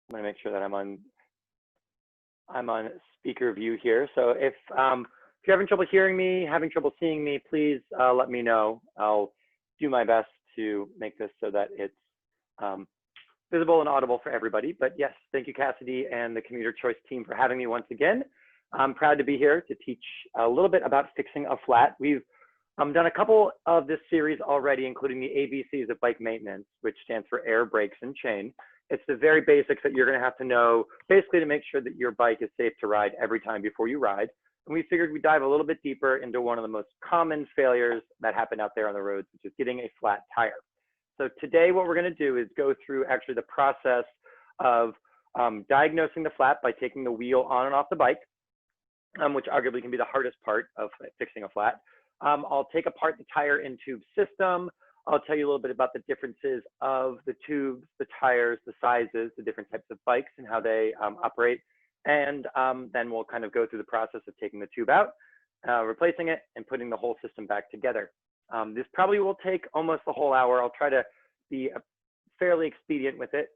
I'm going to make sure that I'm on speaker view here. So if you're having trouble hearing me, having trouble seeing me, please let me know. I'll do my best to make this so that it's visible and audible for everybody. But yes, thank you, Cassidy and the Commuter Choice team for having me once again. I'm proud to be here to teach a little bit about fixing a flat. We've done a couple of this series already, including the ABCs of bike maintenance, which stands for air, brakes, and chain. It's the very basics that you're going to have to know, basically to make sure that your bike is safe to ride every time before you ride. And we figured we'd dive a little bit deeper into one of the most common failures that happen out there on the roads, which is getting a flat tire. So today what we're going to do is go through actually the process of diagnosing the flat by taking the wheel on and off the bike, which arguably can be the hardest part of fixing a flat. I'll take apart the tire and tube system. I'll tell you a little bit about the differences of the tubes, the tires, the sizes, the different types of bikes and how they operate. And then we'll kind of go through the process of taking the tube out, replacing it, and putting the whole system back together. This probably will take almost the whole hour. I'll try to be fairly expedient with it.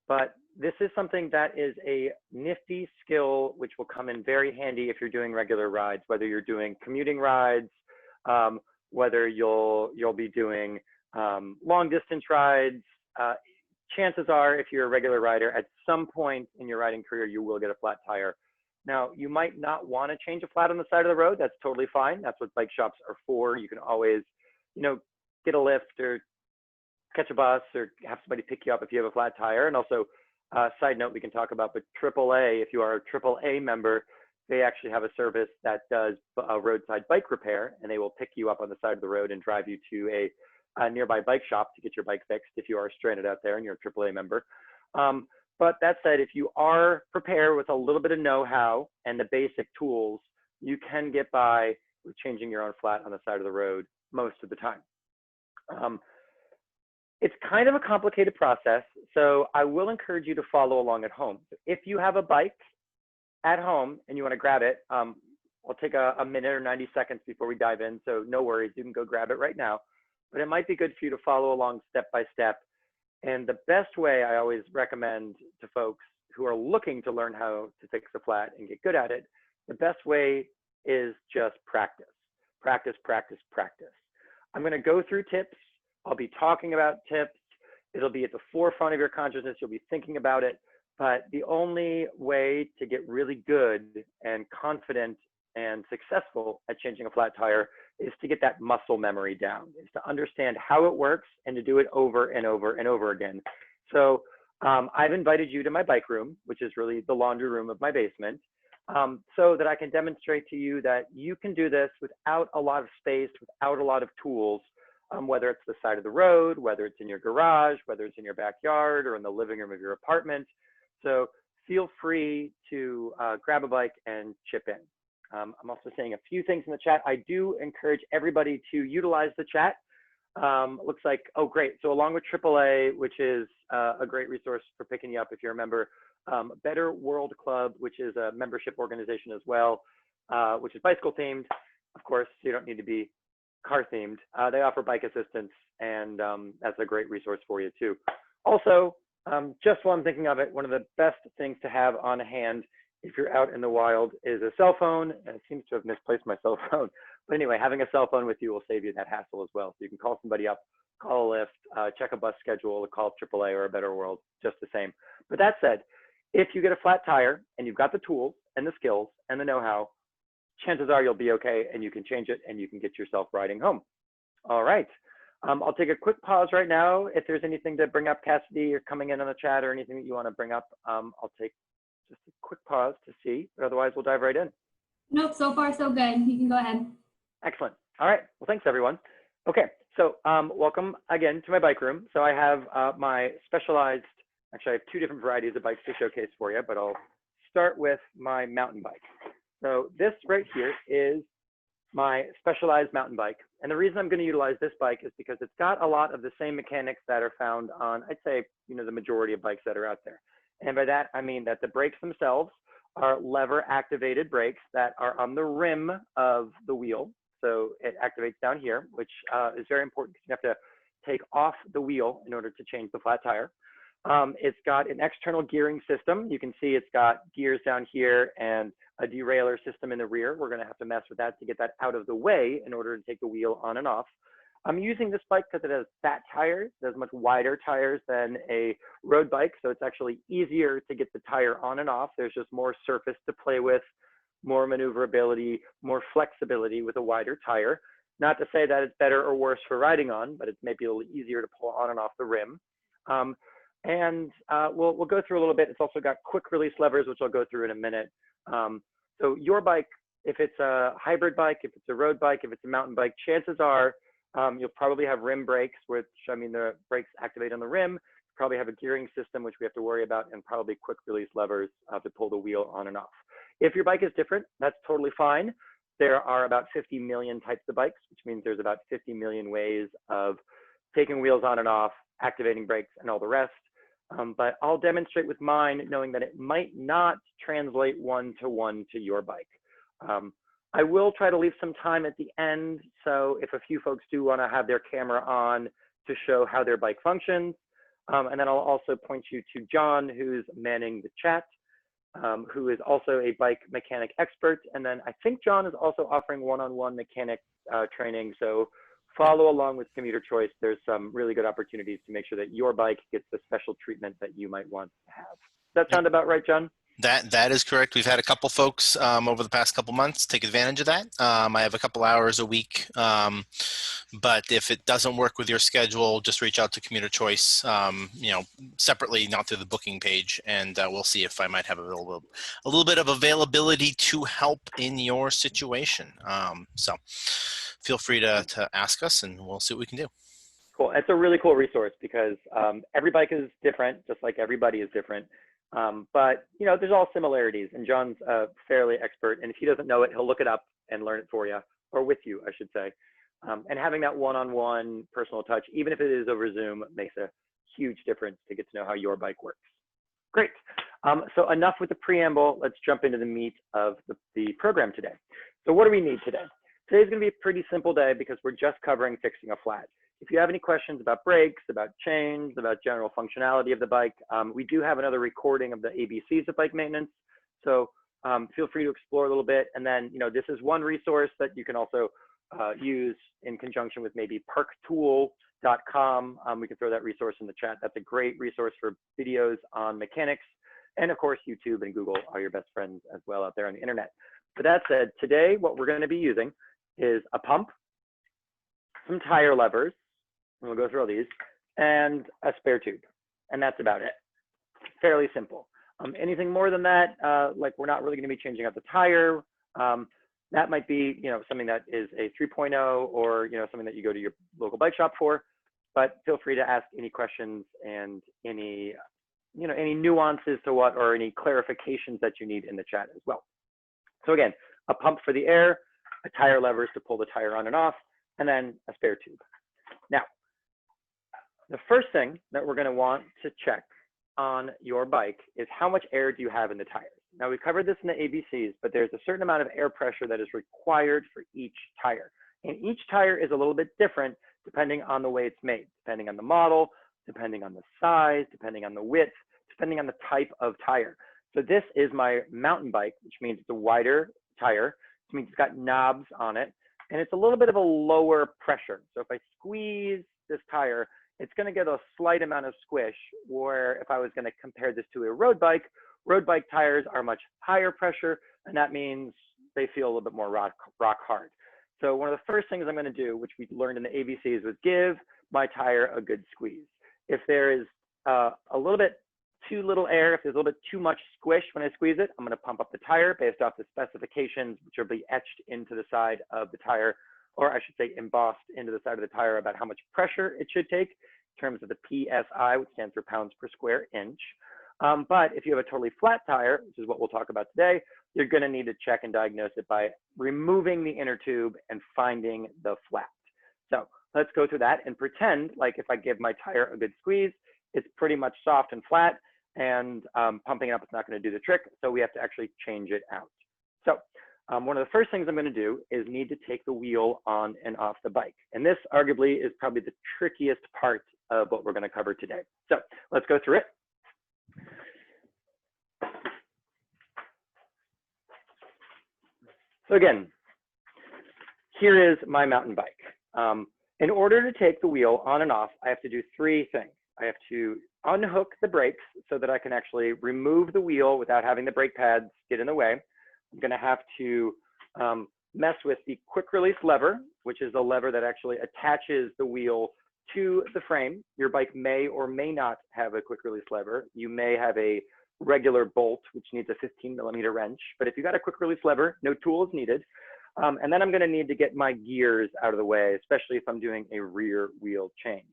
But this is something that is a nifty skill, which will come in very handy if you're doing regular rides, whether you're doing commuting rides, whether you'll be doing long distance rides. Chances are, if you're a regular rider, at some point in your riding career, you will get a flat tire. Now, you might not want to change a flat on the side of the road. That's totally fine. That's what bike shops are for. You can always, get a lift or catch a bus or have somebody pick you up if you have a flat tire. And also, side note we can talk about, but AAA, if you are a AAA member, they actually have a service that does roadside bike repair, and they will pick you up on the side of the road and drive you to a nearby bike shop to get your bike fixed if you are stranded out there and you're a AAA member. But that said, if you are prepared with a little bit of know-how and the basic tools, you can get by with changing your own flat on the side of the road most of the time. It's kind of a complicated process, so I will encourage you to follow along at home. If you have a bike at home and you want to grab it, I'll take a minute or 90 seconds before we dive in, so no worries, you can go grab it right now. But it might be good for you to follow along step by step. And the best way I always recommend to folks who are looking to learn how to fix a flat and get good at it, the best way is just practice. Practice, practice, practice. I'm going to go through tips. I'll be talking about tips. It'll be at the forefront of your consciousness. You'll be thinking about it. But the only way to get really good and confident and successful at changing a flat tire is to get that muscle memory down, is to understand how it works and to do it over and over and over again. So I've invited you to my bike room, which is really the laundry room of my basement, so that I can demonstrate to you that you can do this without a lot of space, without a lot of tools, whether it's the side of the road, whether it's in your garage, whether it's in your backyard or in the living room of your apartment. So feel free to grab a bike and chip in. I'm also saying a few things in the chat. I do encourage everybody to utilize the chat. Looks like, oh, great. So along with AAA, which is a great resource for picking you up if you're a member, Better World Club, which is a membership organization as well, which is bicycle themed. Of course, you don't need to be car themed. They offer bike assistance, and that's a great resource for you too. Also, just while I'm thinking of it, one of the best things to have on hand if you're out in the wild is a cell phone, and it seems to have misplaced my cell phone. But anyway, having a cell phone with you will save you that hassle as well. So you can call somebody up, call a lift, check a bus schedule, call AAA or a Better World, just the same. But that said, if you get a flat tire and you've got the tools and the skills and the know-how, chances are you'll be okay and you can change it and you can get yourself riding home. All right. I'll take a quick pause right now. If there's anything to bring up, Cassidy, or coming in on the chat or anything that you want to bring up, I'll take just a quick pause to see, but otherwise we'll dive right in. Nope, so far so good. You can go ahead. Excellent. All right. Well, thanks everyone. Okay, so welcome again to my bike room. So I have my specialized, actually I have two different varieties of bikes to showcase for you, but I'll start with my mountain bike. So this right here is my specialized mountain bike. And the reason I'm going to utilize this bike is because it's got a lot of the same mechanics that are found on, I'd say, the majority of bikes that are out there. And by that, I mean that the brakes themselves are lever activated brakes that are on the rim of the wheel. So it activates down here, which is very important because you have to take off the wheel in order to change the flat tire. It's got an external gearing system. You can see it's got gears down here and a derailleur system in the rear. We're going to have to mess with that to get that out of the way in order to take the wheel on and off. I'm using this bike because it has fat tires. It has much wider tires than a road bike, so it's actually easier to get the tire on and off. There's just more surface to play with, more maneuverability, more flexibility with a wider tire. Not to say that it's better or worse for riding on, but it's maybe a little easier to pull on and off the rim. We'll go through a little bit. It's also got quick release levers, which I'll go through in a minute. So your bike, if it's a hybrid bike, if it's a road bike, if it's a mountain bike, chances are you'll probably have rim brakes, which, I mean, the brakes activate on the rim. You probably have a gearing system, which we have to worry about, and probably quick release levers to pull the wheel on and off. If your bike is different, that's totally fine. There are about 50 million types of bikes, which means there's about 50 million ways of taking wheels on and off, activating brakes, and all the rest. But I'll demonstrate with mine, knowing that it might not translate one-to-one to your bike. I will try to leave some time at the end, so if a few folks do want to have their camera on to show how their bike functions. And then I'll also point you to John, who's manning the chat, who is also a bike mechanic expert. And then I think John is also offering one-on-one mechanic training. So follow along with Commuter Choice. There's some really good opportunities to make sure that your bike gets the special treatment that you might want to have. Does that sound about right, John? That is correct. We've had a couple folks over the past couple months take advantage of that. I have a couple hours a week, but if it doesn't work with your schedule, just reach out to Commuter Choice, separately, not through the booking page, and we'll see if I might have a little bit of availability to help in your situation. So feel free to ask us, and we'll see what we can do. Cool. It's a really cool resource because every bike is different, just like everybody is different. But there's all similarities, and John's fairly expert, and if he doesn't know it, he'll look it up and learn it for you, or with you, I should say. And having that one-on-one personal touch, even if it is over Zoom, makes a huge difference to get to know how your bike works. Great. So enough with the preamble. Let's jump into the meat of the program today. So what do we need today? Today's going to be a pretty simple day because we're just covering fixing a flat. If you have any questions about brakes, about chains, about general functionality of the bike, we do have another recording of the ABCs of bike maintenance. So feel free to explore a little bit. And then, this is one resource that you can also use in conjunction with maybe parktool.com. We can throw that resource in the chat. That's a great resource for videos on mechanics. And of course, YouTube and Google are your best friends as well out there on the internet. But that said, today, what we're going to be using is a pump, some tire levers, and we'll go through all these, and a spare tube. And that's about it. Fairly simple. Anything more than that, like we're not really going to be changing out the tire. That might be, something that is a 3.0 or, something that you go to your local bike shop for. But feel free to ask any questions and any nuances to what, or any clarifications that you need in the chat as well. So again, a pump for the air, a tire levers to pull the tire on and off, and then a spare tube. Now, the first thing that we're going to want to check on your bike is how much air do you have in the tires. Now, we covered this in the ABCs, but there's a certain amount of air pressure that is required for each tire. And each tire is a little bit different depending on the way it's made, depending on the model, depending on the size, depending on the width, depending on the type of tire. So this is my mountain bike, which means it's a wider tire, which means it's got knobs on it, and it's a little bit of a lower pressure. So if I squeeze this tire, it's going to get a slight amount of squish, where if I was going to compare this to a road bike tires are much higher pressure, and that means they feel a little bit more rock hard. So one of the first things I'm going to do, which we learned in the ABCs, was give my tire a good squeeze. If there is a little bit too little air, if there's a little bit too much squish when I squeeze it, I'm going to pump up the tire based off the specifications, which will be etched into the side of the tire, or I should say embossed into the side of the tire about how much pressure it should take in terms of the PSI, which stands for pounds per square inch. But if you have a totally flat tire, which is what we'll talk about today, you're going to need to check and diagnose it by removing the inner tube and finding the flat. So let's go through that and pretend like if I give my tire a good squeeze, it's pretty much soft and flat, and pumping it up is not going to do the trick. So we have to actually change it out. So one of the first things I'm going to do is need to take the wheel on and off the bike. And this arguably is probably the trickiest part of what we're going to cover today. So let's go through it. So again, here is my mountain bike. In order to take the wheel on and off, I have to do three things. I have to unhook the brakes so that I can actually remove the wheel without having the brake pads get in the way. I'm going to have to mess with the quick release lever, which is the lever that actually attaches the wheel to the frame. Your bike may or may not have a quick release lever. You may have a regular bolt, which needs a 15mm wrench. But if you got a quick release lever, no tools needed. And then I'm going to need to get my gears out of the way, especially if I'm doing a rear wheel change.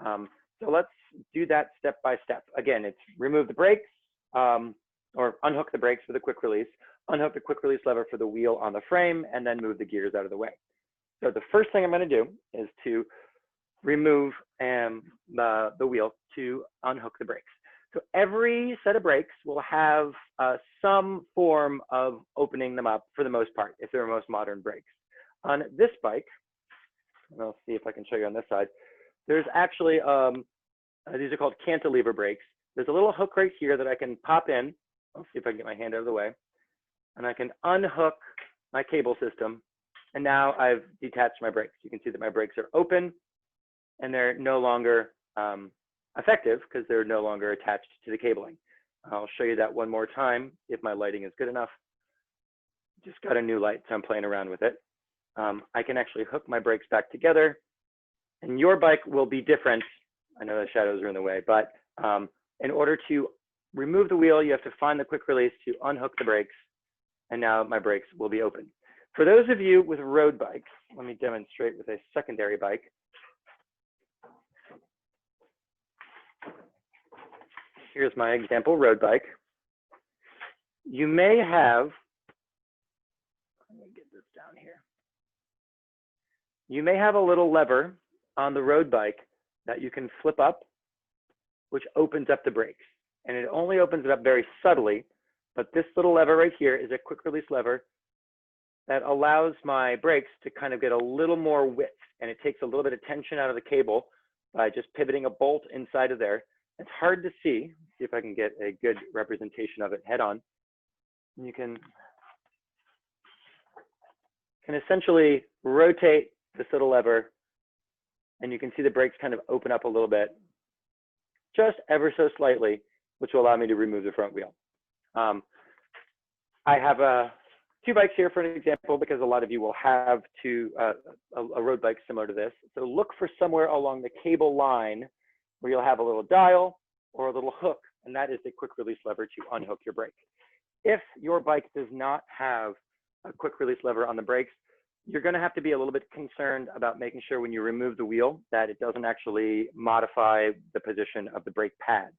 So let's do that step by step. Again, it's remove the brakes or unhook the brakes for the quick release, unhook the quick release lever for the wheel on the frame, and then move the gears out of the way. So the first thing I'm going to do is to remove the wheel to unhook the brakes. So every set of brakes will have some form of opening them up for the most part, if they're most modern brakes. On this bike, and I'll see if I can show you on this side, there's actually, these are called cantilever brakes. There's a little hook right here that I can pop in. I'll see if I can get my hand out of the way. And I can unhook my cable system. And now I've detached my brakes. You can see that my brakes are open and they're no longer effective because they're no longer attached to the cabling. I'll show you that one more time if my lighting is good enough. Just got a new light, so I'm playing around with it. I can actually hook my brakes back together, and your bike will be different. I know the shadows are in the way, but in order to remove the wheel, you have to find the quick release to unhook the brakes, and now my brakes will be open. For those of you with road bikes, let me demonstrate with a secondary bike. Here's my example road bike. You may have, let me get this down here. You may have a little lever on the road bike that you can flip up, which opens up the brakes. And it only opens it up very subtly, but this little lever right here is a quick release lever that allows my brakes to kind of get a little more width, and it takes a little bit of tension out of the cable by just pivoting a bolt inside of there. It's hard to see if I can get a good representation of it head on. You can essentially rotate this little lever, and you can see the brakes kind of open up a little bit, just ever so slightly, which will allow me to remove the front wheel. I have two bikes here for an example, because a lot of you will have a road bike similar to this. So look for somewhere along the cable line where you'll have a little dial or a little hook, and that is the quick release lever to unhook your brake. If your bike does not have a quick release lever on the brakes, you're going to have to be a little bit concerned about making sure when you remove the wheel that it doesn't actually modify the position of the brake pads.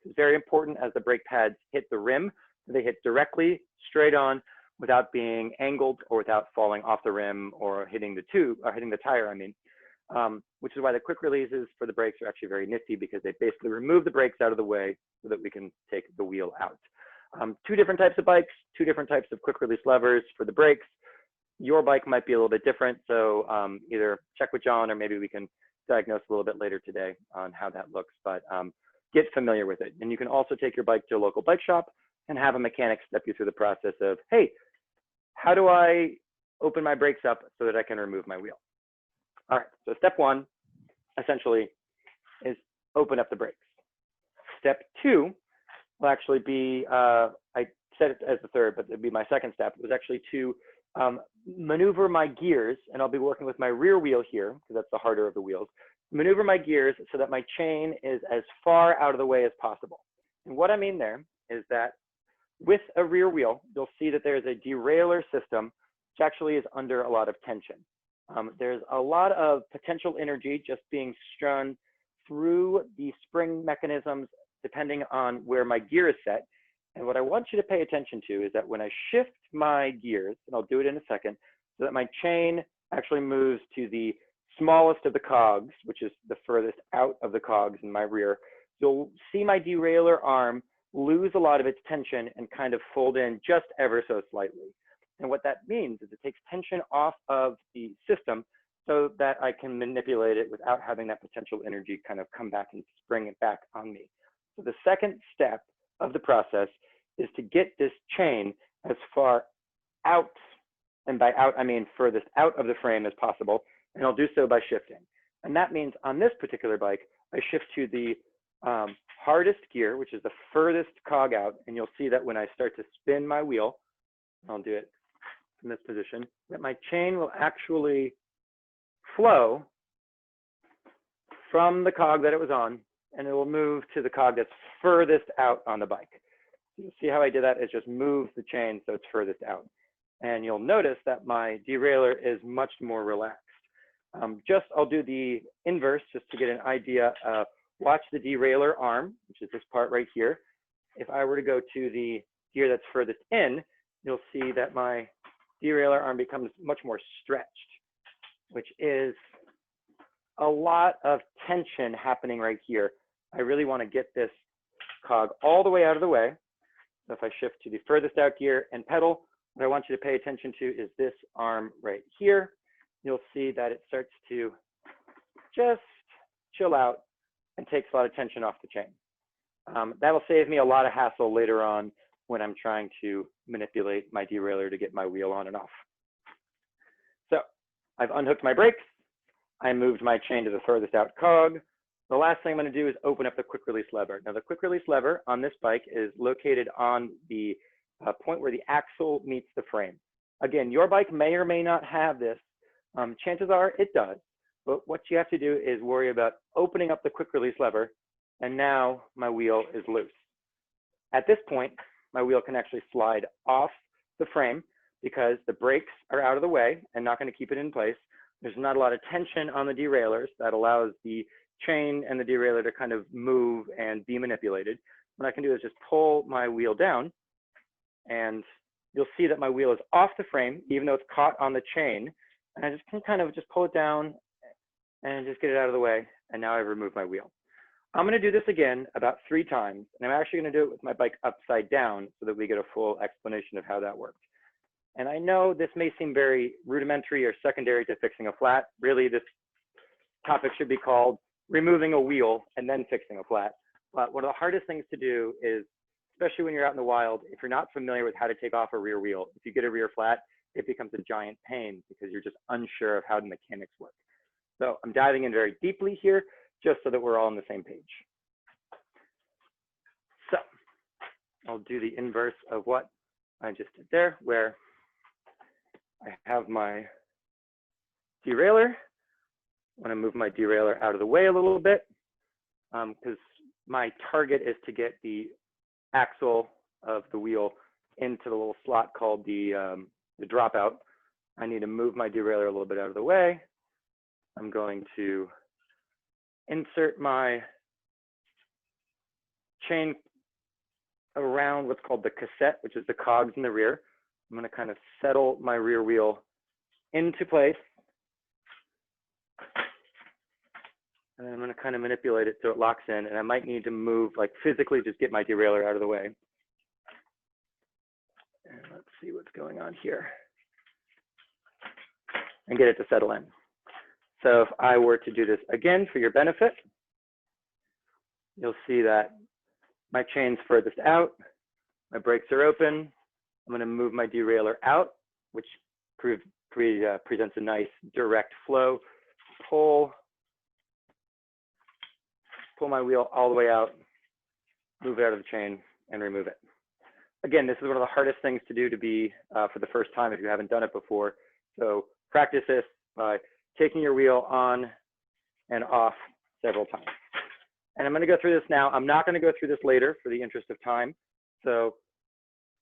It's very important as the brake pads hit the rim, they hit directly straight on without being angled or without falling off the rim or hitting the tube, or hitting the tire, I mean. Which is why the quick releases for the brakes are actually very nifty, because they basically remove the brakes out of the way so that we can take the wheel out. Two different types of bikes, two different types of quick release levers for the brakes. Your bike might be a little bit different, so either check with John or maybe we can diagnose a little bit later today on how that looks, but get familiar with it. And you can also take your bike to a local bike shop and have a mechanic step you through the process of, hey, how do I open my brakes up so that I can remove my wheel? All right, so step one, essentially, is open up the brakes. Step two will actually be, I said it as the third, but it'd be my second step, was actually to maneuver my gears, and I'll be working with my rear wheel here, because that's the harder of the wheels, maneuver my gears so that my chain is as far out of the way as possible. And what I mean there is that with a rear wheel, you'll see that there's a derailleur system, which actually is under a lot of tension. There's a lot of potential energy just being strewn through the spring mechanisms, depending on where my gear is set. And what I want you to pay attention to is that when I shift my gears, and I'll do it in a second, so that my chain actually moves to the smallest of the cogs, which is the furthest out of the cogs in my rear, you'll see my derailleur arm lose a lot of its tension and kind of fold in just ever so slightly. And what that means is it takes tension off of the system so that I can manipulate it without having that potential energy kind of come back and spring it back on me. So the second step of the process is to get this chain as far out, and by out, I mean furthest out of the frame as possible, and I'll do so by shifting. And that means on this particular bike, I shift to the hardest gear, which is the furthest cog out, and you'll see that when I start to spin my wheel, I'll do it from this position, that my chain will actually flow from the cog that it was on, and it will move to the cog that's furthest out on the bike. You'll see how I did that? It just moves the chain so it's furthest out. And you'll notice that my derailleur is much more relaxed. I'll do the inverse just to get an idea. Watch the derailleur arm, which is this part right here. If I were to go to the gear that's furthest in, you'll see that my derailleur arm becomes much more stretched, which is a lot of tension happening right here. I really want to get this cog all the way out of the way. So if I shift to the furthest out gear and pedal, what I want you to pay attention to is this arm right here. You'll see that it starts to just chill out and takes a lot of tension off the chain. That'll save me a lot of hassle later on when I'm trying to manipulate my derailleur to get my wheel on and off. So I've unhooked my brakes. I moved my chain to the furthest out cog. The last thing I'm going to do is open up the quick release lever. Now the quick release lever on this bike is located on the point where the axle meets the frame. Again, your bike may or may not have this. Chances are it does, but what you have to do is worry about opening up the quick release lever, and now my wheel is loose. At this point, my wheel can actually slide off the frame because the brakes are out of the way and not going to keep it in place. There's not a lot of tension on the derailleurs that allows the chain and the derailleur to kind of move and be manipulated. What I can do is just pull my wheel down, and you'll see that my wheel is off the frame, even though it's caught on the chain. And I just can kind of just pull it down and just get it out of the way. And now I've removed my wheel. I'm going to do this again about 3 times. And I'm actually going to do it with my bike upside down so that we get a full explanation of how that works. And I know this may seem very rudimentary or secondary to fixing a flat. Really, this topic should be called removing a wheel and then fixing a flat. But one of the hardest things to do is, especially when you're out in the wild, if you're not familiar with how to take off a rear wheel, if you get a rear flat, it becomes a giant pain because you're just unsure of how the mechanics work. So I'm diving in very deeply here just so that we're all on the same page. So I'll do the inverse of what I just did there, where I have my derailleur. I want to move my derailleur out of the way a little bit because my target is to get the axle of the wheel into the little slot called the dropout. I need to move my derailleur a little bit out of the way. I'm going to insert my chain around what's called the cassette, which is the cogs in the rear. I'm going to kind of settle my rear wheel into place. And then I'm going to kind of manipulate it so it locks in. And I might need to move, like physically just get my derailleur out of the way. And let's see what's going on here. And get it to settle in. So if I were to do this again for your benefit, you'll see that my chain's furthest out, my brakes are open. I'm going to move my derailleur out, which presents a nice direct flow. Pull my wheel all the way out, move it out of the chain, and remove it. Again, this is one of the hardest things to do to be for the first time if you haven't done it before. So practice this by taking your wheel on and off several times. And I'm going to go through this now. I'm not going to go through this later for the interest of time. So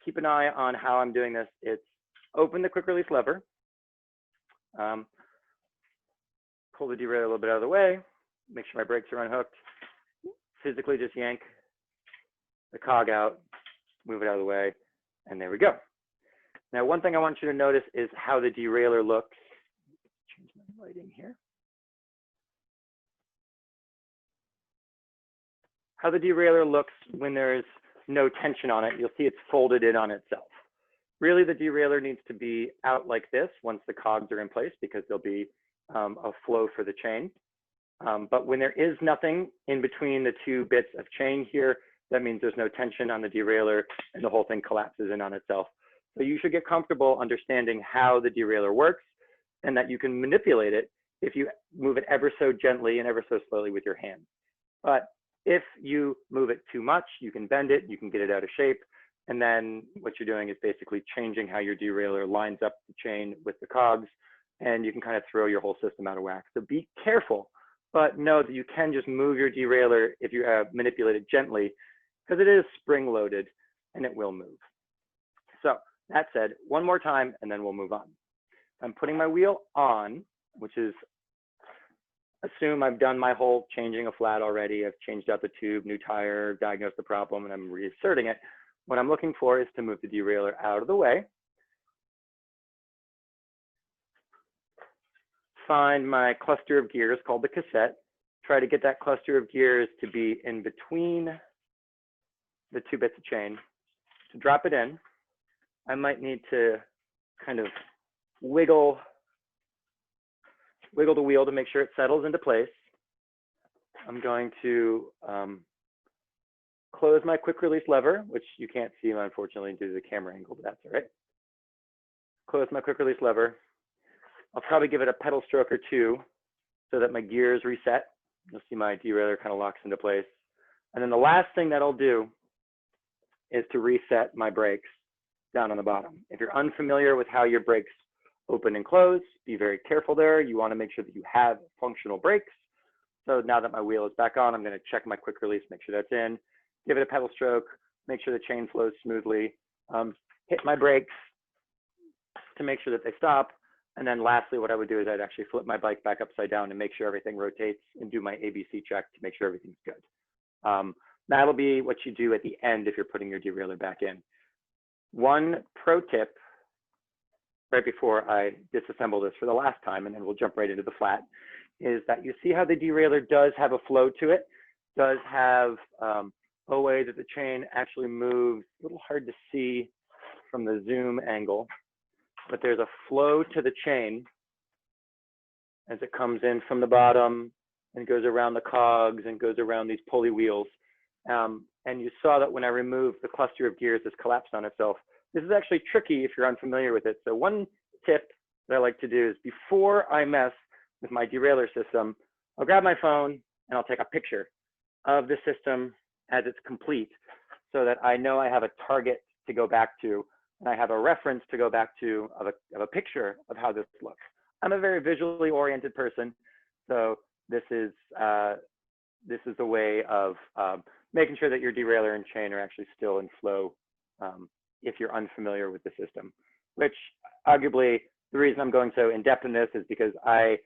keep an eye on how I'm doing this. It's open the quick release lever, pull the derailleur a little bit out of the way, make sure my brakes are unhooked, physically just yank the cog out, move it out of the way, and there we go. Now, one thing I want you to notice is how the derailleur looks. Change my lighting here. How the derailleur looks when there's no tension on it. You'll see it's folded in on itself. Really, the derailleur needs to be out like this once the cogs are in place because there'll be a flow for the chain. But when there is nothing in between the two bits of chain here, that means there's no tension on the derailleur and the whole thing collapses in on itself. So you should get comfortable understanding how the derailleur works and that you can manipulate it if you move it ever so gently and ever so slowly with your hand. But if you move it too much, you can bend it, you can get it out of shape. And then what you're doing is basically changing how your derailleur lines up the chain with the cogs, and you can kind of throw your whole system out of whack. So be careful, but know that you can just move your derailleur if you manipulate it gently, because it is spring loaded and it will move. So that said, one more time, and then we'll move on. I'm putting my wheel on, which is, assume I've done my whole changing a flat already. I've changed out the tube, new tire, diagnosed the problem, and I'm reinserting it. What I'm looking for is to move the derailleur out of the way. Find my cluster of gears called the cassette. Try to get that cluster of gears to be in between the two bits of chain. To drop it in, I might need to kind of wiggle the wheel to make sure it settles into place. I'm going to close my quick release lever, which you can't see unfortunately due to the camera angle, but that's all right. Close my quick release lever. I'll probably give it a pedal stroke or two so that my gears reset. You'll see my derailleur kind of locks into place. And then the last thing that I'll do is to reset my brakes down on the bottom. If you're unfamiliar with how your brakes open and close, be very careful there. You want to make sure that you have functional brakes. So now that my wheel is back on, I'm going to check my quick release, make sure that's in, give it a pedal stroke, make sure the chain flows smoothly, hit my brakes to make sure that they stop. And then lastly, what I would do is I'd actually flip my bike back upside down and make sure everything rotates and do my ABC check to make sure everything's good. That'll be what you do at the end if you're putting your derailleur back in. One pro tip right before I disassemble this for the last time, and then we'll jump right into the flat, is that you see how the derailleur does have a flow to it, does have a way that the chain actually moves, a little hard to see from the zoom angle, but there's a flow to the chain as it comes in from the bottom and goes around the cogs and goes around these pulley wheels. And you saw that when I removed the cluster of gears, this collapsed on itself. This is actually tricky if you're unfamiliar with it. So one tip that I like to do is before I mess with my derailleur system, I'll grab my phone and I'll take a picture of the system as it's complete so that I know I have a target to go back to and I have a reference to go back to of a picture of how this looks. I'm a very visually oriented person, so this is a way of making sure that your derailleur and chain are actually still in flow if you're unfamiliar with the system, which arguably the reason I'm going so in depth in this is because I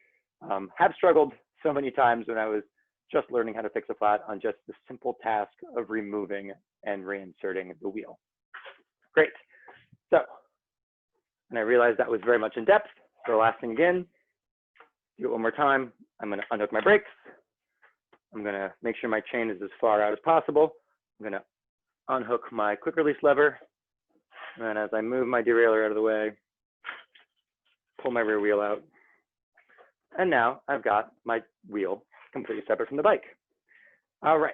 have struggled so many times when I was just learning how to fix a flat on just the simple task of removing and reinserting the wheel. Great. So, and I realized that was very much in depth. So the last thing again, do it one more time. I'm going to unhook my brakes. I'm going to make sure my chain is as far out as possible. I'm going to unhook my quick release lever. And as I move my derailleur out of the way, pull my rear wheel out. And now I've got my wheel completely separate from the bike. All right.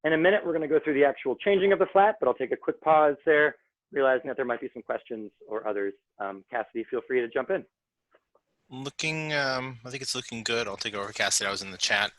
In a minute, we're going to go through the actual changing of the flat, but I'll take a quick pause there, realizing that there might be some questions or others. Cassidy, feel free to jump in. Looking, I think it's looking good. I'll take over Cassidy. I was in the chat.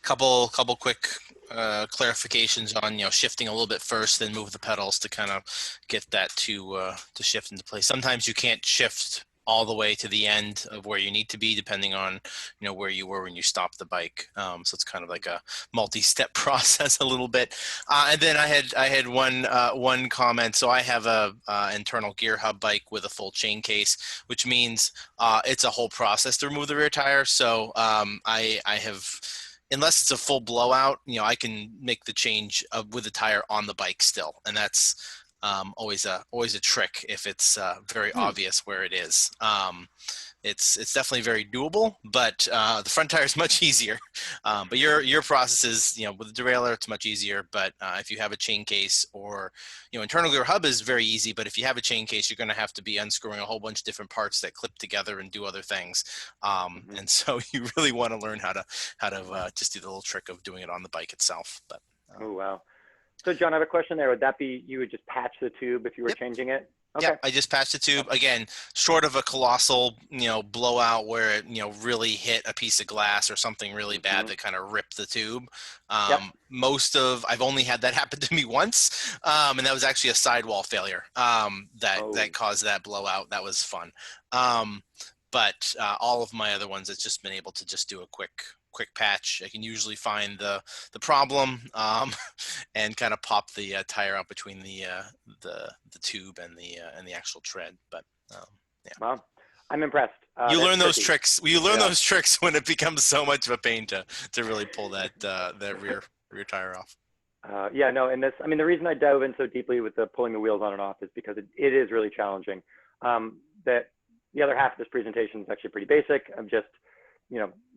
Couple quick clarifications on shifting a little bit first, then move the pedals to kind of get that to shift into place. Sometimes you can't shift all the way to the end of where you need to be, depending on where you were when you stopped the bike. So it's kind of like a multi-step process a little bit. And then I had one comment. So I have a internal gear hub bike with a full chain case, which means it's a whole process to remove the rear tire. So I have, unless it's a full blowout, I can make the change with the tire on the bike still, and that's always a trick if it's very obvious where it is. it's definitely very doable, but the front tire is much easier. But your process is, with the derailleur, it's much easier. But if you have a chain case, or internal gear hub is very easy. But if you have a chain case, you're going to have to be unscrewing a whole bunch of different parts that clip together and do other things. And so you really want to learn how to just do the little trick of doing it on the bike itself. But oh wow. So John, I have a question there. Would that be, you would just patch the tube if you were changing it? Okay. Yeah, I just patched the tube. Again, short of a colossal, blowout where it, really hit a piece of glass or something really bad that kind of ripped the tube. I've only had that happen to me once, and that was actually a sidewall failure that caused that blowout. That was fun. But all of my other ones, it's just been able to just do a quick patch. I can usually find the problem and kind of pop the tire out between the tube and the actual tread. But yeah. Well, I'm impressed. You learn those tricks. You learn those tricks when it becomes so much of a pain to really pull that rear tire off. Yeah, no, and the reason I dove in so deeply with the pulling the wheels on and off is because it is really challenging. That the other half of this presentation is actually pretty basic. I'm just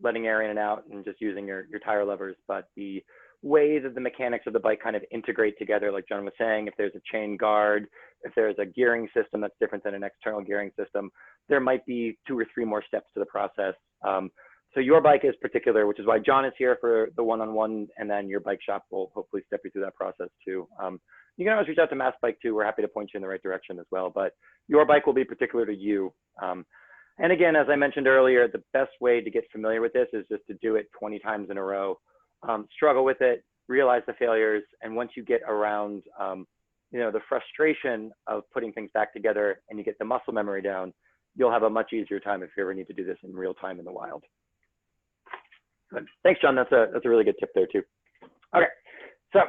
letting air in and out and just using your tire levers. But the way that the mechanics of the bike kind of integrate together, like John was saying, if there's a chain guard, if there's a gearing system that's different than an external gearing system, there might be 2 or 3 more steps to the process. So your bike is particular, which is why John is here for the one-on-one, and then your bike shop will hopefully step you through that process too. You can always reach out to Mass Bike too. We're happy to point you in the right direction as well, but your bike will be particular to you. And again, as I mentioned earlier, the best way to get familiar with this is just to do it 20 times in a row. Struggle with it, realize the failures, and once you get around, the frustration of putting things back together and you get the muscle memory down, you'll have a much easier time if you ever need to do this in real time in the wild. Good. Thanks, John. That's a really good tip there too. Okay, so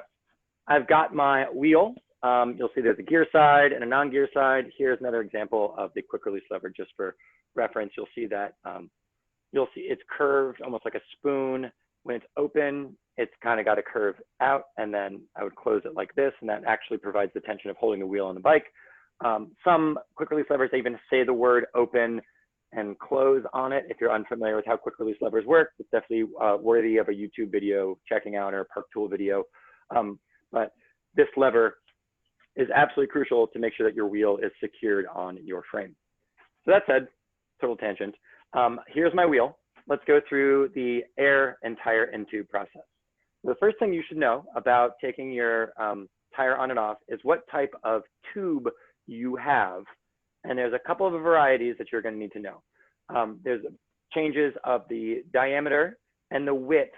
I've got my wheel. You'll see there's a gear side and a non-gear side. Here's another example of the quick release lever just for reference. You'll see that it's curved almost like a spoon. When it's open, it's kind of got a curve out, and then I would close it like this, and that actually provides the tension of holding the wheel on the bike. Some quick release levers, they even say the word open and close on it. If you're unfamiliar with how quick release levers work, it's definitely worthy of a YouTube video checking out, or a Park Tool video. But this lever is absolutely crucial to make sure that your wheel is secured on your frame. So that said, total tangent. Here's my wheel. Let's go through the air and tire and tube process. The first thing you should know about taking your tire on and off is what type of tube you have. And there's a couple of varieties that you're going to need to know. There's changes of the diameter and the width.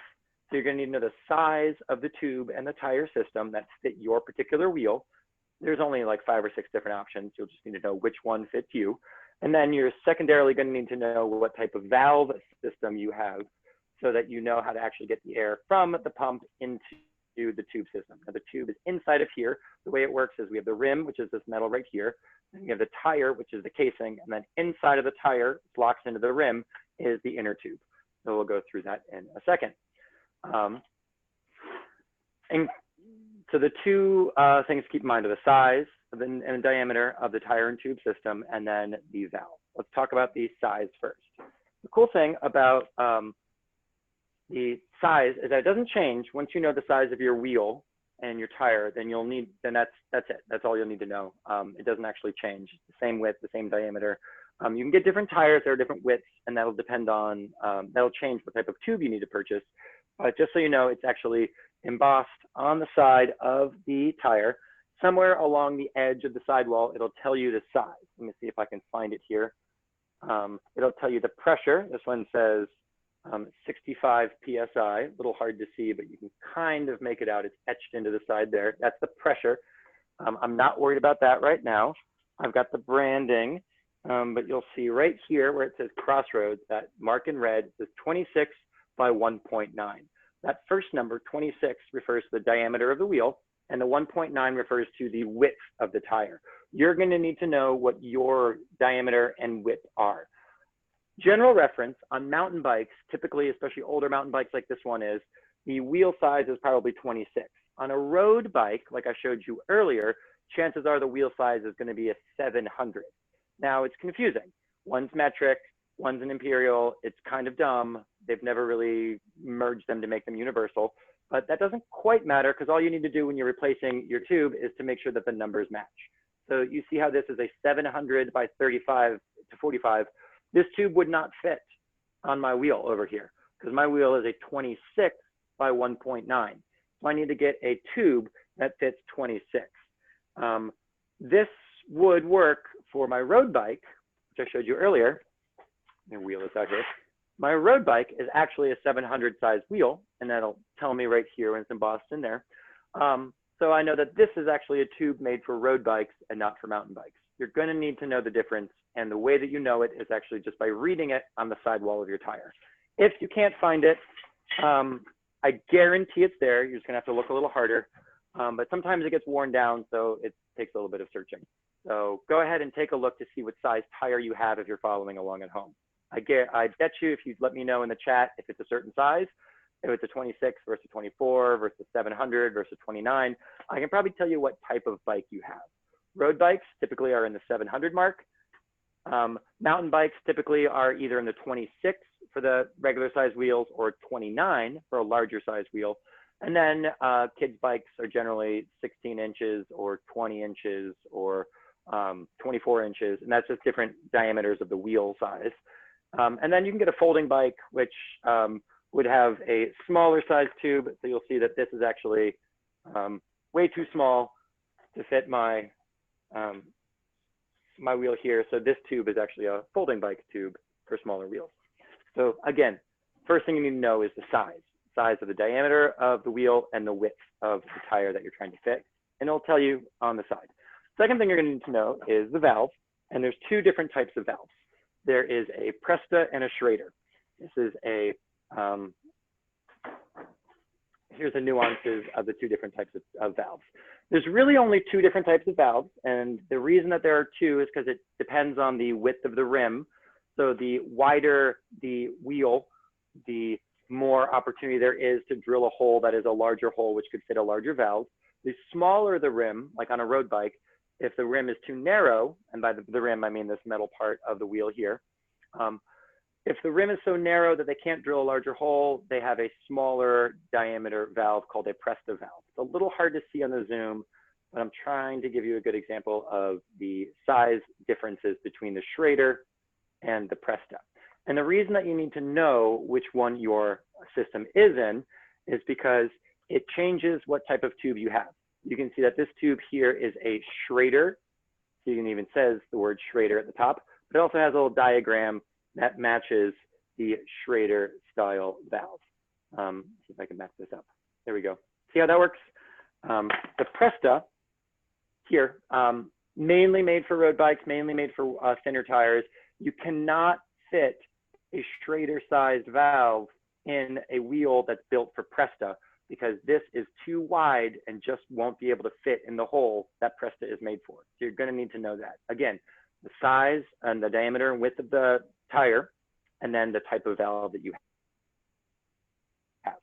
So you're going to need to know the size of the tube and the tire system that fit your particular wheel. There's only like 5 or 6 different options. You'll just need to know which one fits you. And then you're secondarily going to need to know what type of valve system you have, so that you know how to actually get the air from the pump into the tube system. Now the tube is inside of here. The way it works is we have the rim, which is this metal right here. Then you have the tire, which is the casing. And then inside of the tire, locks into the rim, is the inner tube. So we'll go through that in a second. And so the 2 things to keep in mind are the size and the diameter of the tire and tube system, and then the valve. Let's talk about the size first. The cool thing about the size is that it doesn't change. Once you know the size of your wheel and your tire, then that's it. That's all you'll need to know. It doesn't actually change. The same width, the same diameter. You can get different tires that are different widths, and that'll depend on, that'll change what type of tube you need to purchase. But just so you know, it's actually embossed on the side of the tire. Somewhere along the edge of the sidewall, it'll tell you the size. Let me see if I can find it here. It'll tell you the pressure. This one says 65 PSI, a little hard to see, but you can kind of make it out. It's etched into the side there. That's the pressure. I'm not worried about that right now. I've got the branding, but you'll see right here where it says Crossroads, that mark in red says 26 by 1.9. That first number, 26, refers to the diameter of the wheel, and the 1.9 refers to the width of the tire. You're going to need to know what your diameter and width are. General reference on mountain bikes, typically, especially older mountain bikes like this one is, the wheel size is probably 26. On a road bike, like I showed you earlier, chances are the wheel size is going to be a 700. Now it's confusing. One's metric, one's an Imperial. It's kind of dumb. They've never really merged them to make them universal, but that doesn't quite matter because all you need to do when you're replacing your tube is to make sure that the numbers match. So you see how this is a 700 by 35 to 45. This tube would not fit on my wheel over here because my wheel is a 26 by 1.9. So I need to get a tube that fits 26. This would work for my road bike, which I showed you earlier. Let me wheel this out here. My road bike is actually a 700 size wheel, and that'll tell me right here when it's embossed in there. So I know that this is actually a tube made for road bikes and not for mountain bikes. You're going to need to know the difference, and the way that you know it is actually just by reading it on the sidewall of your tire. If you can't find it, I guarantee it's there. You're just going to have to look a little harder, but sometimes it gets worn down, so it takes a little bit of searching. So go ahead and take a look to see what size tire you have if you're following along at home. I bet you if you let me know in the chat if it's a certain size, if it's a 26 versus 24 versus 700 versus 29, I can probably tell you what type of bike you have. Road bikes typically are in the 700 mark. Mountain bikes typically are either in the 26 for the regular size wheels or 29 for a larger size wheel. And then kids' bikes are generally 16 inches or 20 inches or 24 inches, and that's just different diameters of the wheel size. And then you can get a folding bike, which would have a smaller size tube. So you'll see that this is actually way too small to fit my my wheel here. So this tube is actually a folding bike tube for smaller wheels. So again, first thing you need to know is the size of the diameter of the wheel and the width of the tire that you're trying to fit. And it'll tell you on the side. Second thing you're going to need to know is the valve. And there's two different types of valves. There is a Presta and a Schrader. This is a, here's the nuances of the two different types of valves. There's really only two different types of valves. And the reason that there are two is because it depends on the width of the rim. So the wider the wheel, the more opportunity there is to drill a hole that is a larger hole, which could fit a larger valve. The smaller the rim, like on a road bike, if the rim is too narrow, and by the rim, I mean this metal part of the wheel here. If the rim is so narrow that they can't drill a larger hole, they have a smaller diameter valve called a Presta valve. It's a little hard to see on the Zoom, but I'm trying to give you a good example of the size differences between the Schrader and the Presta. And the reason that you need to know which one your system is in is because it changes what type of tube you have. You can see that this tube here is a Schrader. So you can even says the word Schrader at the top, but it also has a little diagram that matches the Schrader style valve. See if I can match this up. There we go. See how that works? The Presta here, mainly made for road bikes, mainly made for thinner tires. You cannot fit a Schrader sized valve in a wheel that's built for Presta because this is too wide and just won't be able to fit in the hole that Presta is made for. So you're going to need to know that. Again, the size and the diameter and width of the tire, and then the type of valve that you have.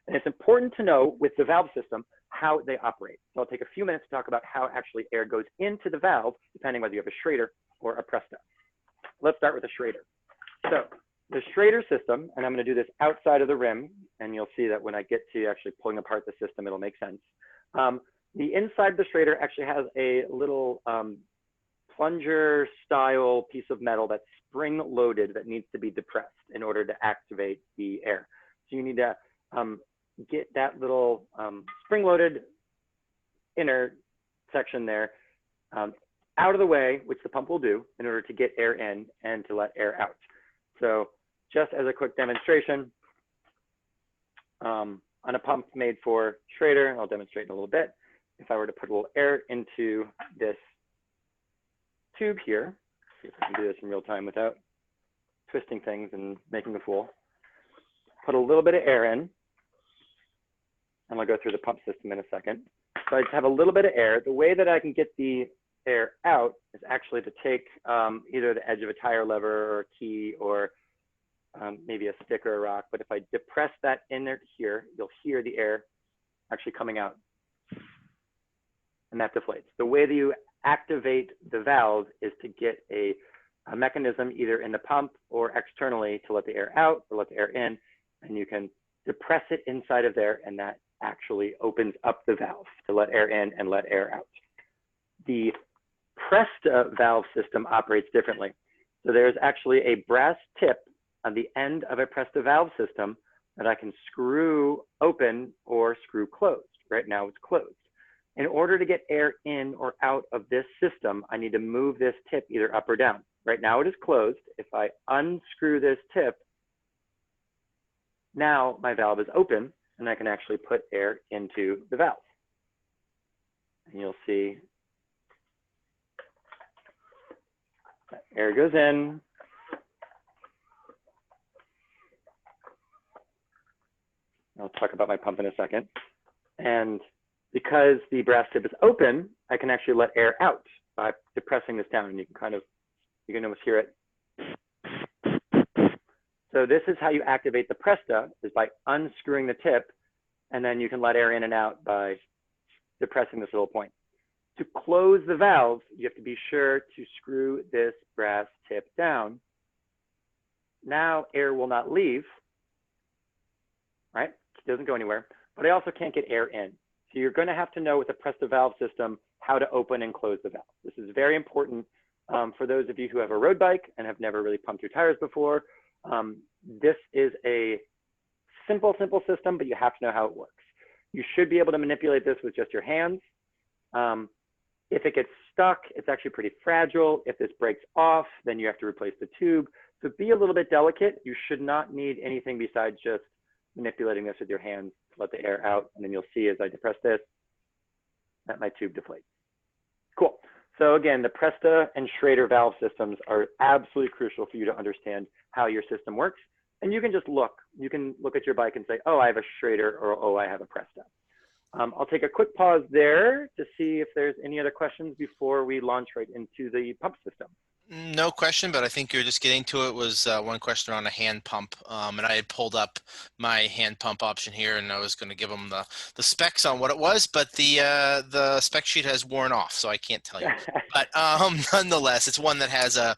And it's important to know with the valve system how they operate. So I'll take a few minutes to talk about how actually air goes into the valve, depending whether you have a Schrader or a Presta. Let's start with a Schrader. So the Schrader system, and I'm going to do this outside of the rim, and you'll see that when I get to actually pulling apart the system, it'll make sense. The inside of the Schrader actually has a little plunger style piece of metal that's spring loaded that needs to be depressed in order to activate the air. So you need to get that little spring loaded inner section there out of the way, which the pump will do in order to get air in and to let air out. So just as a quick demonstration, on a pump made for Schrader, I'll demonstrate in a little bit. If I were to put a little air into this tube here, see if I can do this in real time without twisting things and making a fool. Put a little bit of air in, and I'll go through the pump system in a second. So I just have a little bit of air. The way that I can get the air out is actually to take either the edge of a tire lever or a key or maybe a stick or a rock. But if I depress that in there here, you'll hear the air actually coming out. And that deflates. The way that you activate the valve is to get a a mechanism either in the pump or externally to let the air out or let the air in, and you can depress it inside of there, and that actually opens up the valve to let air in and let air out. The Presta valve system operates differently. So there's actually a brass tip on the end of a Presta valve system that I can screw open or screw closed. Right now it's closed. In order to get air in or out of this system, I need to move this tip either up or down. Right now it is closed. If I unscrew this tip, now my valve is open and I can actually put air into the valve. And you'll see that air goes in. I'll talk about my pump in a second. And because the brass tip is open, I can actually let air out by depressing this down, and you can almost hear it. So this is how you activate the Presta, is by unscrewing the tip, and then you can let air in and out by depressing this little point. To close the valve, you have to be sure to screw this brass tip down. Now air will not leave, right? It doesn't go anywhere, but I also can't get air in. So you're going to have to know with the Presta valve system how to open and close the valve. This is very important for those of you who have a road bike and have never really pumped your tires before. This is a simple system, but you have to know how it works. You should be able to manipulate this with just your hands. If it gets stuck, it's actually pretty fragile. If this breaks off, then you have to replace the tube. So be a little bit delicate. You should not need anything besides just manipulating this with your hands to let the air out. And then you'll see as I depress this, that my tube deflates. Cool. So again, the Presta and Schrader valve systems are absolutely crucial for you to understand how your system works. And you can just look. You can look at your bike and say, oh, I have a Schrader, or oh, I have a Presta. I'll take a quick pause there to see if there's any other questions before we launch right into the pump system. No question, but I think you're just getting to it. Was one question on a hand pump, and I had pulled up my hand pump option here, and I was going to give them the specs on what it was, but the spec sheet has worn off, so I can't tell you. But nonetheless, it's one that has a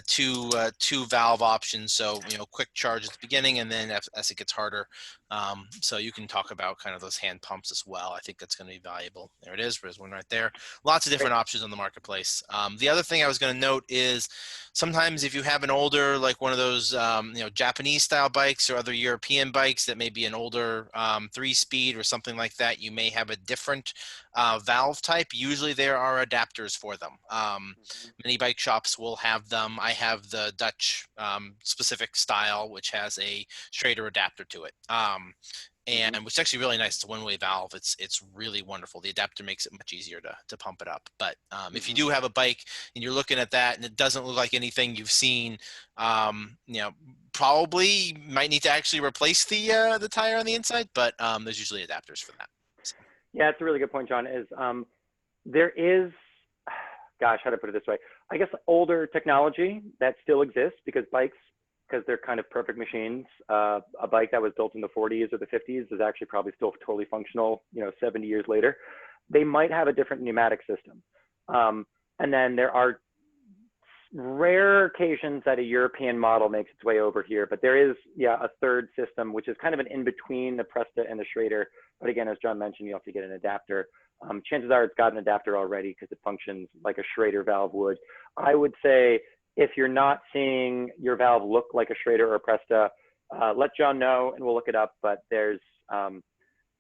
two valve option, so quick charge at the beginning, and then as it gets harder. So you can talk about kind of those hand pumps as well. I think that's going to be valuable. There it is. There's one right there. Lots of different options on the marketplace. The other thing I was going to note is sometimes if you have an older, like one of those, Japanese style bikes or other European bikes that may be an older 3-speed or something like that, you may have a different valve type. Usually there are adapters for them. Many bike shops will have them. I have the Dutch specific style, which has a Schrader adapter to it. And which is actually really nice. It's a one-way valve. It's really wonderful. The adapter makes it much easier to pump it up. But if you do have a bike and you're looking at that and it doesn't look like anything you've seen, probably might need to actually replace the tire on the inside. But there's usually adapters for that. So. Yeah, it's a really good point, John. There is, gosh, how to put it this way? I guess older technology that still exists because they're kind of perfect machines. A bike that was built in the 40s or the 50s is actually probably still totally functional, 70 years later. They might have a different pneumatic system. And then there are rare occasions that a European model makes its way over here, but there is, a third system, which is kind of an in-between the Presta and the Schrader. But again, as John mentioned, you have to get an adapter. Chances are it's got an adapter already because it functions like a Schrader valve would. I would say, if you're not seeing your valve look like a Schrader or a Presta, let John know and we'll look it up. But there's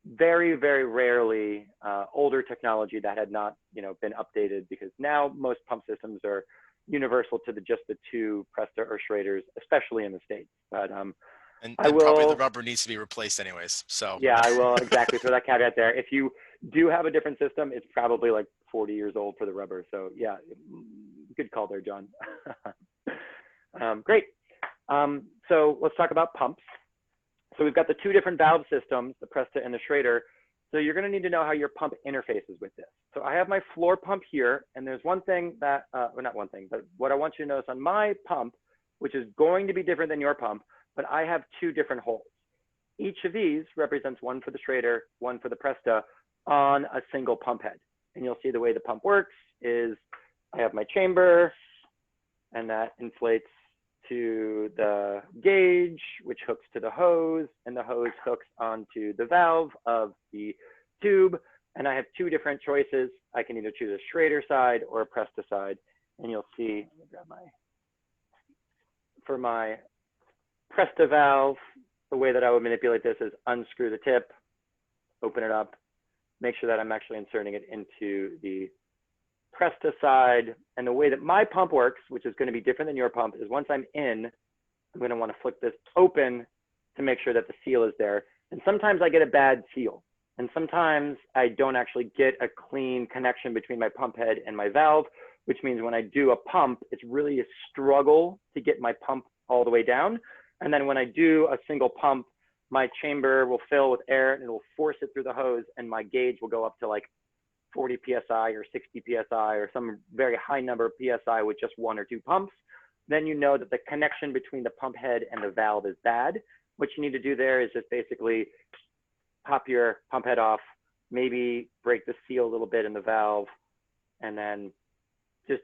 very, very rarely older technology that had not, been updated, because now most pump systems are universal to just the two Presta or Schraders, especially in the States. But and probably the rubber needs to be replaced anyways. So yeah, I will exactly throw that caveat there. If you do have a different system, it's probably like 40 years old for the rubber. So yeah, good call there, John. Great. So let's talk about pumps. So we've got the two different valve systems, the Presta and the Schrader. So you're going to need to know how your pump interfaces with this. So I have my floor pump here, and there's one thing that, well, not one thing, but what I want you to notice on my pump, which is going to be different than your pump, but I have two different holes. Each of these represents one for the Schrader, one for the Presta on a single pump head. And you'll see the way the pump works is I have my chamber, and that inflates to the gauge, which hooks to the hose, and the hose hooks onto the valve of the tube. And I have two different choices. I can either choose a Schrader side or a Presta side. And you'll see, let me grab for my Presta valve, the way that I would manipulate this is unscrew the tip, open it up, make sure that I'm actually inserting it into the Presta side. And the way that my pump works, which is going to be different than your pump, is once I'm in, I'm going to want to flick this open to make sure that the seal is there. And sometimes I get a bad seal. And sometimes I don't actually get a clean connection between my pump head and my valve, which means when I do a pump, it's really a struggle to get my pump all the way down. And then when I do a single pump, my chamber will fill with air and it will force it through the hose, and my gauge will go up to like 40 PSI or 60 PSI or some very high number of PSI with just one or two pumps. Then you know that the connection between the pump head and the valve is bad. What you need to do there is just basically pop your pump head off, maybe break the seal a little bit in the valve, and then just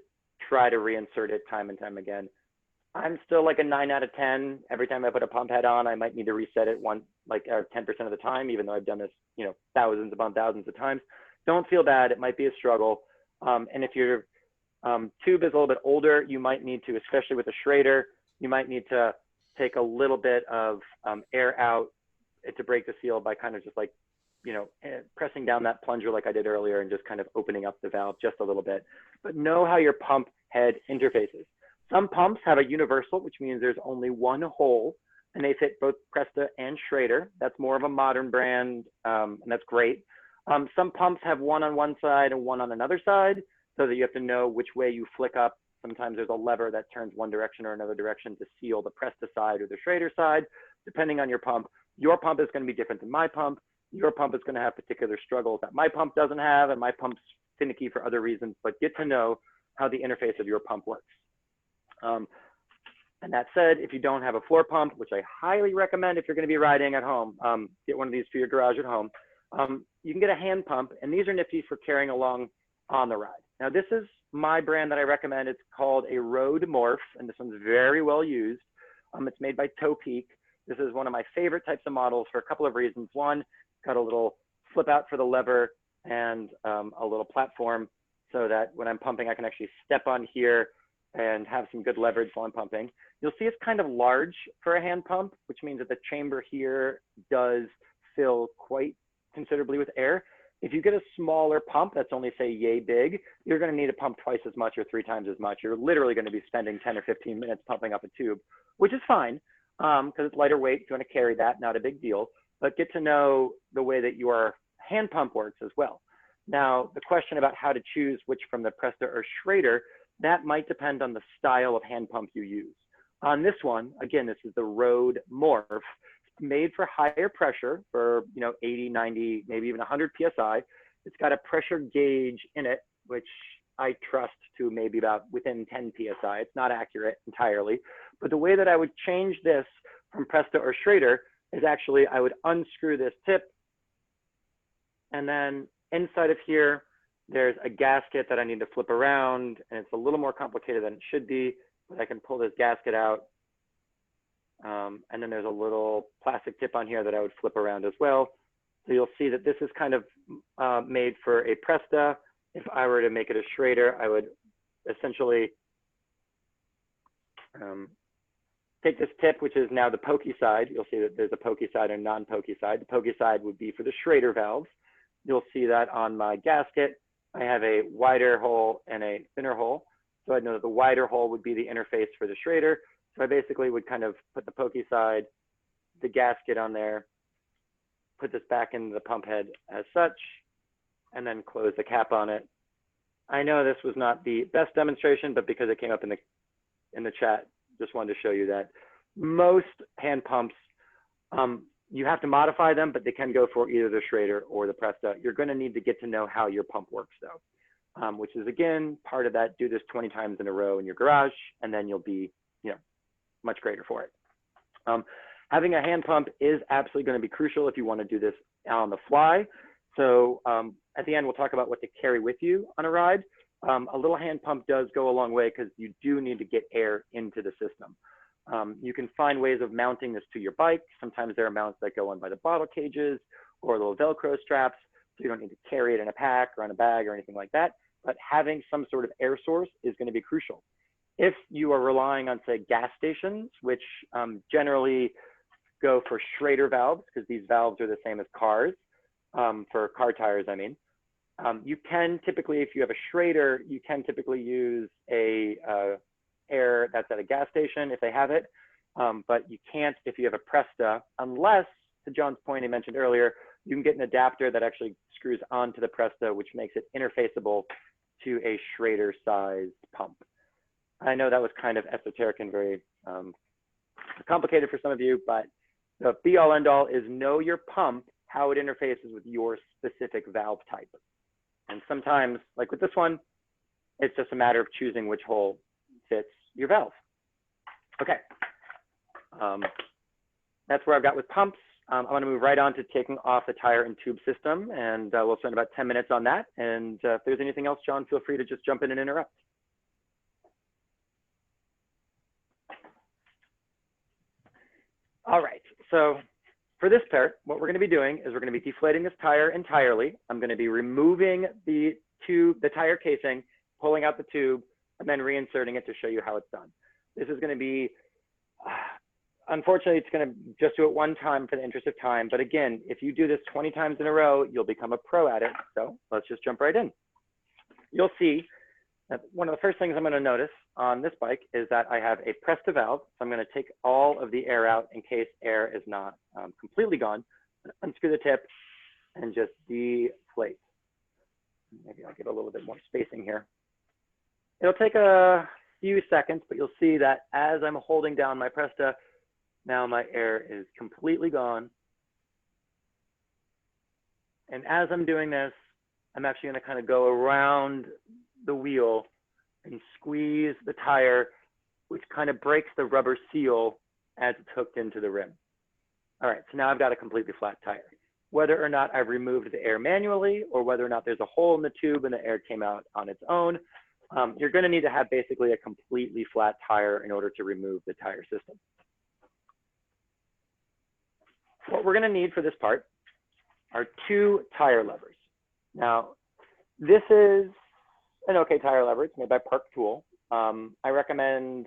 try to reinsert it time and time again. I'm still like a 9 out of 10. Every time I put a pump head on, I might need to reset it 10% of the time, even though I've done this, thousands upon thousands of times. Don't feel bad. It might be a struggle. And if your tube is a little bit older, you might need to, especially with a Schrader, you might need to take a little bit of air out to break the seal by kind of just like, pressing down that plunger like I did earlier and just kind of opening up the valve just a little bit. But know how your pump head interfaces. Some pumps have a universal, which means there's only one hole, and they fit both Presta and Schrader. That's more of a modern brand, and that's great. Some pumps have one on one side and one on another side, so that you have to know which way you flick up. Sometimes there's a lever that turns one direction or another direction to seal the Presta side or the Schrader side, depending on your pump. Your pump is going to be different than my pump. Your pump is going to have particular struggles that my pump doesn't have, and my pump's finicky for other reasons, but get to know how the interface of your pump works. And that said, if you don't have a floor pump, which I highly recommend if you're going to be riding at home, get one of these for your garage at home. You can get a hand pump, and these are nifty for carrying along on the ride. Now, this is my brand that I recommend. It's called a Road Morph, and this one's very well used. It's made by Toe Peak. This is one of my favorite types of models for a couple of reasons. One, it's got a little flip out for the lever and a little platform so that when I'm pumping, I can actually step on here and have some good leverage while I'm pumping. You'll see it's kind of large for a hand pump, which means that the chamber here does fill quite considerably with air. If you get a smaller pump that's only, say, yay big, you're going to need to pump twice as much or 3 times as much. You're literally going to be spending 10 or 15 minutes pumping up a tube, which is fine because it's lighter weight. If you want to carry that, not a big deal. But get to know the way that your hand pump works as well. Now, the question about how to choose which from the Presta or Schrader, that might depend on the style of hand pump you use. On this one, again, this is the Road Morph, made for higher pressure for 80, 90, maybe even 100 PSI. It's got a pressure gauge in it, which I trust to maybe about within 10 PSI. It's not accurate entirely. But the way that I would change this from Presta or Schrader is actually I would unscrew this tip, and then inside of here, there's a gasket that I need to flip around, and it's a little more complicated than it should be, but I can pull this gasket out. And then there's a little plastic tip on here that I would flip around as well. So you'll see that this is kind of made for a Presta. If I were to make it a Schrader, I would essentially take this tip, which is now the pokey side. You'll see that there's a pokey side and non-pokey side. The pokey side would be for the Schrader valves. You'll see that on my gasket. I have a wider hole and a thinner hole. So I know that the wider hole would be the interface for the Schrader. So I basically would kind of put the pokey side, the gasket on there, put this back into the pump head as such, and then close the cap on it. I know this was not the best demonstration, but because it came up in the chat, just wanted to show you that most hand pumps, you have to modify them, but they can go for either the Schrader or the Presta. You're going to need to get to know how your pump works though, which is again, part of that, do this 20 times in a row in your garage, and then you'll be, much greater for it. Having a hand pump is absolutely going to be crucial if you want to do this on the fly. So at the end, we'll talk about what to carry with you on a ride. a little hand pump does go a long way because you do need to get air into the system. You can find ways of mounting this to your bike. Sometimes there are mounts that go on by the bottle cages or little Velcro straps, so you don't need to carry it in a pack or on a bag or anything like that. But having some sort of air source is going to be crucial. If you are relying on, say, gas stations, which generally go for Schrader valves, because these valves are the same as cars, for car tires, I mean. You can typically, if you have a Schrader, you can typically use a air that's at a gas station if they have it, but you can't if you have a Presta, unless, to John's point he mentioned earlier, you can get an adapter that actually screws onto the Presta, which makes it interfaceable to a Schrader-sized pump. I know that was kind of esoteric and very complicated for some of you, but the be-all end-all is know your pump, how it interfaces with your specific valve type. And sometimes, like with this one, it's just a matter of choosing which hole fits your valve. Okay, that's where I've got with pumps. I'm going to move right on to taking off the tire and tube system, and we'll spend about 10 minutes on that. And if there's anything else, John, feel free to just jump in and interrupt. All right, so for this part, what we're going to be doing is we're going to be deflating this tire entirely. I'm going to be removing the tube, the tire casing, pulling out the tube, and then reinserting it to show you how it's done. This is going to be, unfortunately, it's going to just do it one time for the interest of time. But again, if you do this 20 times in a row, you'll become a pro at it. So let's just jump right in. You'll see that one of the first things I'm going to notice on this bike is that I have a Presta valve. So I'm going to take all of the air out in case air is not completely gone. Unscrew the tip and just deflate. Maybe I'll give a little bit more spacing here. It'll take a few seconds, but you'll see that as I'm holding down my Presta, now my air is completely gone. And as I'm doing this, I'm actually going to kind of go around the wheel and squeeze the tire, which kind of breaks the rubber seal as it's hooked into the rim. All right, so now I've got a completely flat tire. Whether or not I've removed the air manually or whether or not there's a hole in the tube and the air came out on its own, you're going to need to have basically a completely flat tire in order to remove the tire system. What we're going to need for this part are 2 tire levers. Now, this is an okay tire lever. It's made by Park Tool. I recommend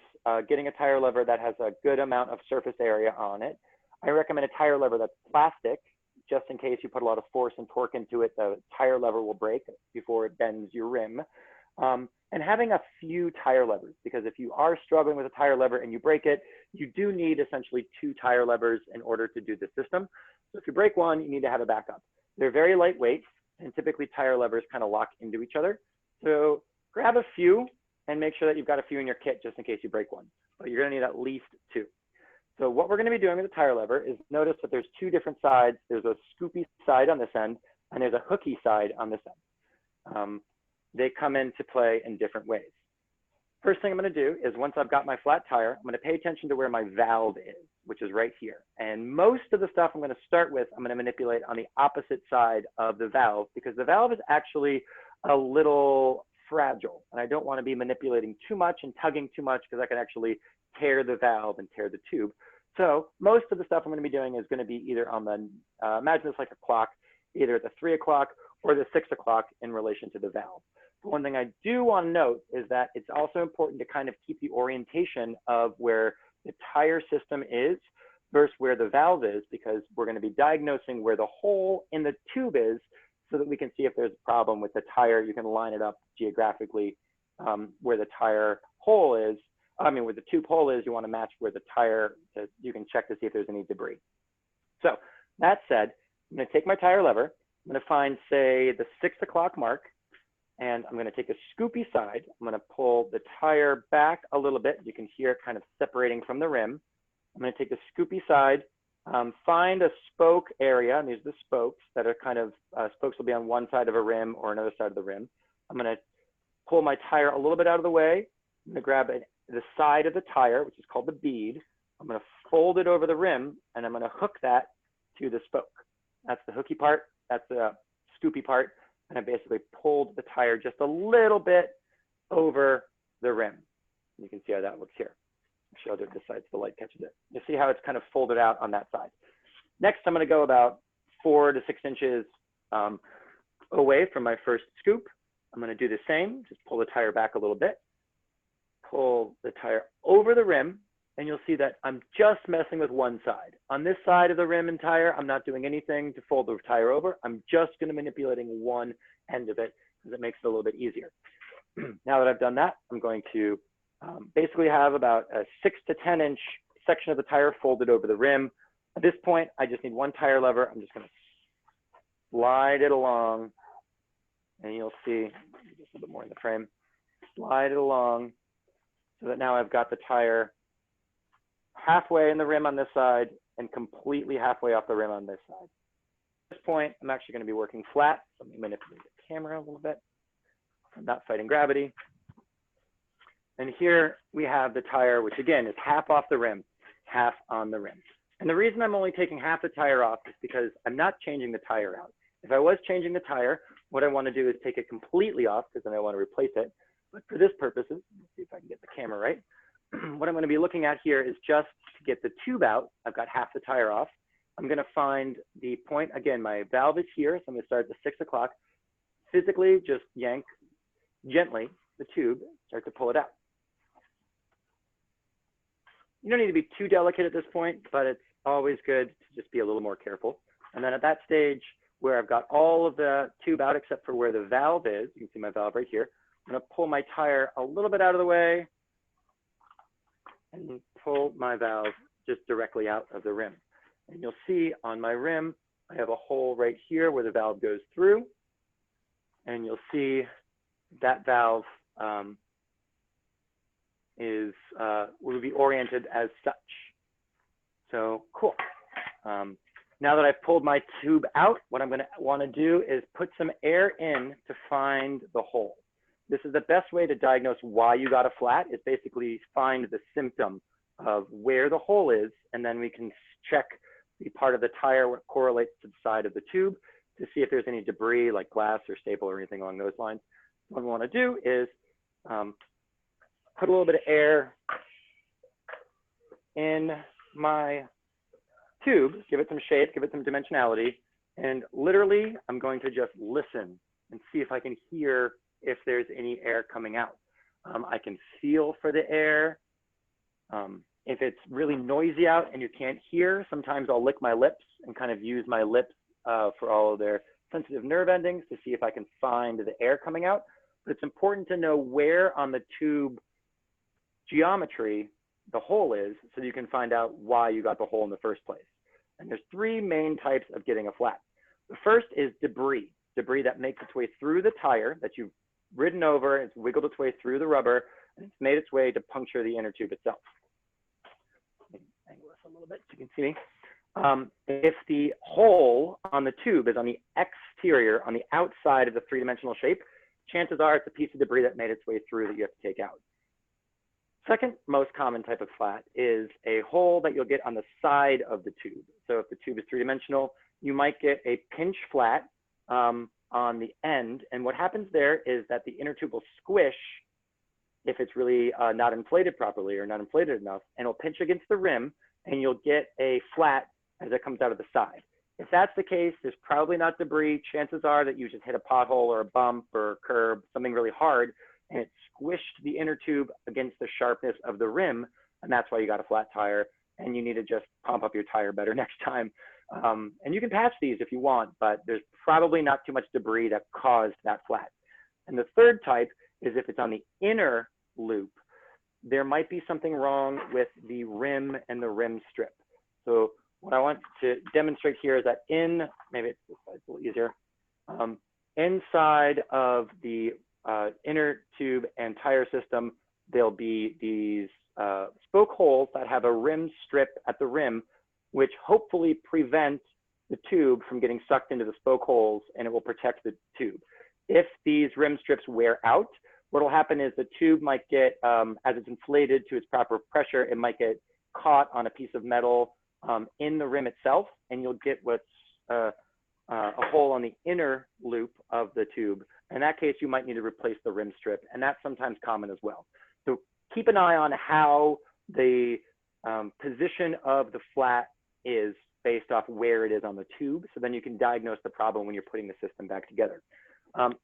getting a tire lever that has a good amount of surface area on it. I recommend a tire lever that's plastic, just in case you put a lot of force and torque into it, the tire lever will break before it bends your rim. And having a few tire levers, because if you are struggling with a tire lever and you break it, you do need essentially 2 tire levers in order to do the system. So if you break one, you need to have a backup. They're very lightweight, and typically tire levers kind of lock into each other. So grab a few and make sure that you've got a few in your kit just in case you break one. But you're going to need at least 2. So what we're going to be doing with the tire lever is notice that there's 2 different sides. There's a scoopy side on this end, and there's a hooky side on this end. They come into play in different ways. First thing I'm going to do is once I've got my flat tire, I'm going to pay attention to where my valve is, which is right here. And most of the stuff I'm going to start with, I'm going to manipulate on the opposite side of the valve, because the valve is actually a little fragile. And I don't want to be manipulating too much and tugging too much, because I can actually tear the valve and tear the tube. So most of the stuff I'm going to be doing is going to be either on the, imagine this like a clock, either at the 3 o'clock or the 6 o'clock in relation to the valve. One thing I do want to note is that it's also important to kind of keep the orientation of where the tire system is versus where the valve is, because we're going to be diagnosing where the hole in the tube is so that we can see if there's a problem with the tire. You can line it up geographically where the tire hole is. I mean, where the tube hole is, you want to match where the tire, you can check to see if there's any debris. So that said, I'm going to take my tire lever. I'm going to find, say, the 6 o'clock mark. And I'm going to take a scoopy side. I'm going to pull the tire back a little bit. You can hear it kind of separating from the rim. I'm going to take a scoopy side, find a spoke area, and these are the spokes that are kind of, spokes will be on one side of a rim or another side of the rim. I'm going to pull my tire a little bit out of the way. I'm going to grab the side of the tire, which is called the bead. I'm going to fold it over the rim, and I'm going to hook that to the spoke. That's the hooky part. That's the scoopy part. And I basically pulled the tire just a little bit over the rim. You can see how that looks here. Actually, I'll do it this side so the light catches it. You see how it's kind of folded out on that side. Next, I'm going to go about 4 to 6 inches away from my first scoop. I'm going to do the same, just pull the tire back a little bit, pull the tire over the rim, and you'll see that I'm just messing with one side. On this side of the rim and tire, I'm not doing anything to fold the tire over. I'm just going to manipulating one end of it because it makes it a little bit easier. Now that I've done that, I'm going to basically have about a 6 to 10 inch section of the tire folded over the rim. At this point, I just need one tire lever. I'm just going to slide it along, and you'll see just a little bit more in the frame. Slide it along so that now I've got the tire halfway in the rim on this side and completely halfway off the rim on this side. At this point, I'm actually going to be working flat. So let me manipulate the camera a little bit. I'm not fighting gravity. And here we have the tire, which again is half off the rim, half on the rim. And the reason I'm only taking half the tire off is because I'm not changing the tire out. If I was changing the tire, what I want to do is take it completely off because then I want to replace it. But for this purposes, let's see if I can get the camera right. What I'm going to be looking at here is just to get the tube out. I've got half the tire off. I'm going to find the point. Again, my valve is here, so I'm going to start at the 6 o'clock. Physically, just yank gently the tube, start to pull it out. You don't need to be too delicate at this point, but it's always good to just be a little more careful. And then at that stage where I've got all of the tube out except for where the valve is, you can see my valve right here, I'm going to pull my tire a little bit out of the way and pull my valve just directly out of the rim. And you'll see on my rim, I have a hole right here where the valve goes through. And you'll see that valve will be oriented as such. So cool. Now that I've pulled my tube out, what I'm going to want to do is put some air in to find the hole. This is the best way to diagnose why you got a flat, is basically find the symptom of where the hole is, and then we can check the part of the tire what correlates to the side of the tube to see if there's any debris like glass or staple or anything along those lines. What we want to do is put a little bit of air in my tube, give it some shape, give it some dimensionality, and literally I'm going to just listen and see if I can hear if there's any air coming out. I can feel for the air. If it's really noisy out and you can't hear, sometimes I'll lick my lips and kind of use my lips for all of their sensitive nerve endings to see if I can find the air coming out. But it's important to know where on the tube geometry the hole is so you can find out why you got the hole in the first place. And there's 3 main types of getting a flat. The first is debris that makes its way through the tire that you've ridden over, it's wiggled its way through the rubber, and it's made its way to puncture the inner tube itself. Let me angle this a little bit so you can see me. If the hole on the tube is on the exterior, on the outside of the 3-dimensional shape, chances are it's a piece of debris that made its way through that you have to take out. Second most common type of flat is a hole that you'll get on the side of the tube. So if the tube is 3-dimensional, you might get a pinch flat on the end. And what happens there is that the inner tube will squish if it's really not inflated properly or not inflated enough, and it'll pinch against the rim and you'll get a flat as it comes out of the side. If that's the case, there's probably not debris. Chances are that you just hit a pothole or a bump or a curb, something really hard, and it squished the inner tube against the sharpness of the rim, and that's why you got a flat tire, and you need to just pump up your tire better next time. And you can patch these if you want, but there's probably not too much debris that caused that flat. And the third type is if it's on the inner loop, there might be something wrong with the rim and the rim strip. So what I want to demonstrate here is that maybe it's this side, it's a little easier, inside of the inner tube and tire system, there'll be these spoke holes that have a rim strip at the rim, which hopefully prevent the tube from getting sucked into the spoke holes, and it will protect the tube. If these rim strips wear out, what will happen is the tube might get, as it's inflated to its proper pressure, it might get caught on a piece of metal in the rim itself, and you'll get what's a hole on the inner loop of the tube In that case, you might need to replace the rim strip, and that's sometimes common as well. So keep an eye on how the position of the flat is based off where it is on the tube, so then you can diagnose the problem when you're putting the system back together.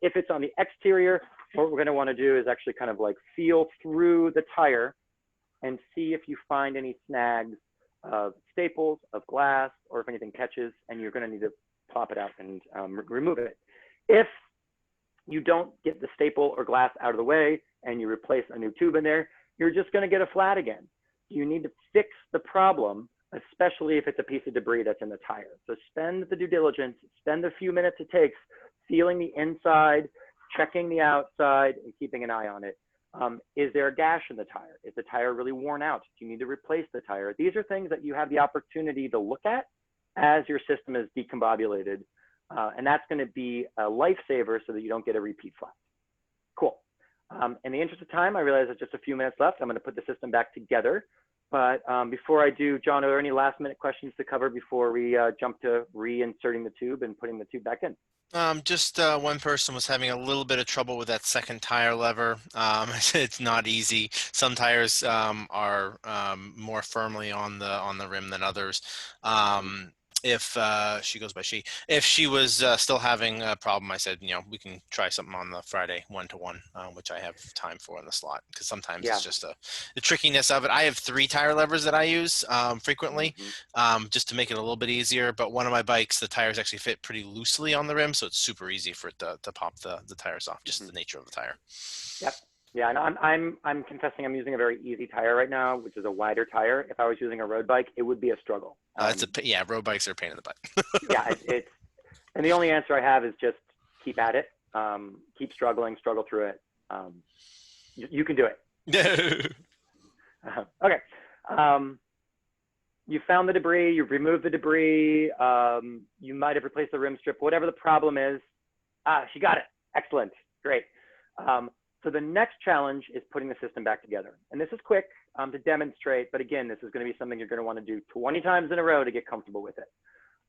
If it's on the exterior, what we're going to want to do is actually kind of like feel through the tire and see if you find any snags of staples, of glass, or if anything catches, and you're going to need to pop it out and remove it. If you don't get the staple or glass out of the way and you replace a new tube in there, you're just going to get a flat again. You need to fix the problem, especially if it's a piece of debris that's in the tire. So spend the due diligence, spend the few minutes it takes feeling the inside, checking the outside, and keeping an eye on it. Is there a gash in the tire? Is the tire really worn out? Do you need to replace the tire? These are things that you have the opportunity to look at as your system is decombobulated. And that's going to be a lifesaver so that you don't get a repeat flat. Cool. In the interest of time, I realize there's just a few minutes left. I'm going to put the system back together. But before I do, John, are there any last minute questions to cover before we jump to reinserting the tube and putting the tube back in? Just one person was having a little bit of trouble with that second tire lever. It's not easy. Some tires are more firmly on the rim than others. If she goes by she, if she was still having a problem, I said, we can try something on the Friday 1-to-1, which I have time for in the slot, because sometimes it's just the trickiness of it. I have 3 tire levers that I use frequently, just to make it a little bit easier. But one of my bikes, the tires actually fit pretty loosely on the rim, so it's super easy for it to pop the tires off, just the nature of the tire. Yep. Yeah, and I'm confessing I'm using a very easy tire right now, which is a wider tire. If I was using a road bike, it would be a struggle. Road bikes are a pain in the butt. Yeah, and the only answer I have is just keep at it, keep struggling, struggle through it. You can do it. Okay. You found the debris, you've removed the debris, you might have replaced the rim strip, whatever the problem is. She got it. Excellent. Great. So the next challenge is putting the system back together. And this is quick to demonstrate, but again, this is going to be something you're going to want to do 20 times in a row to get comfortable with it.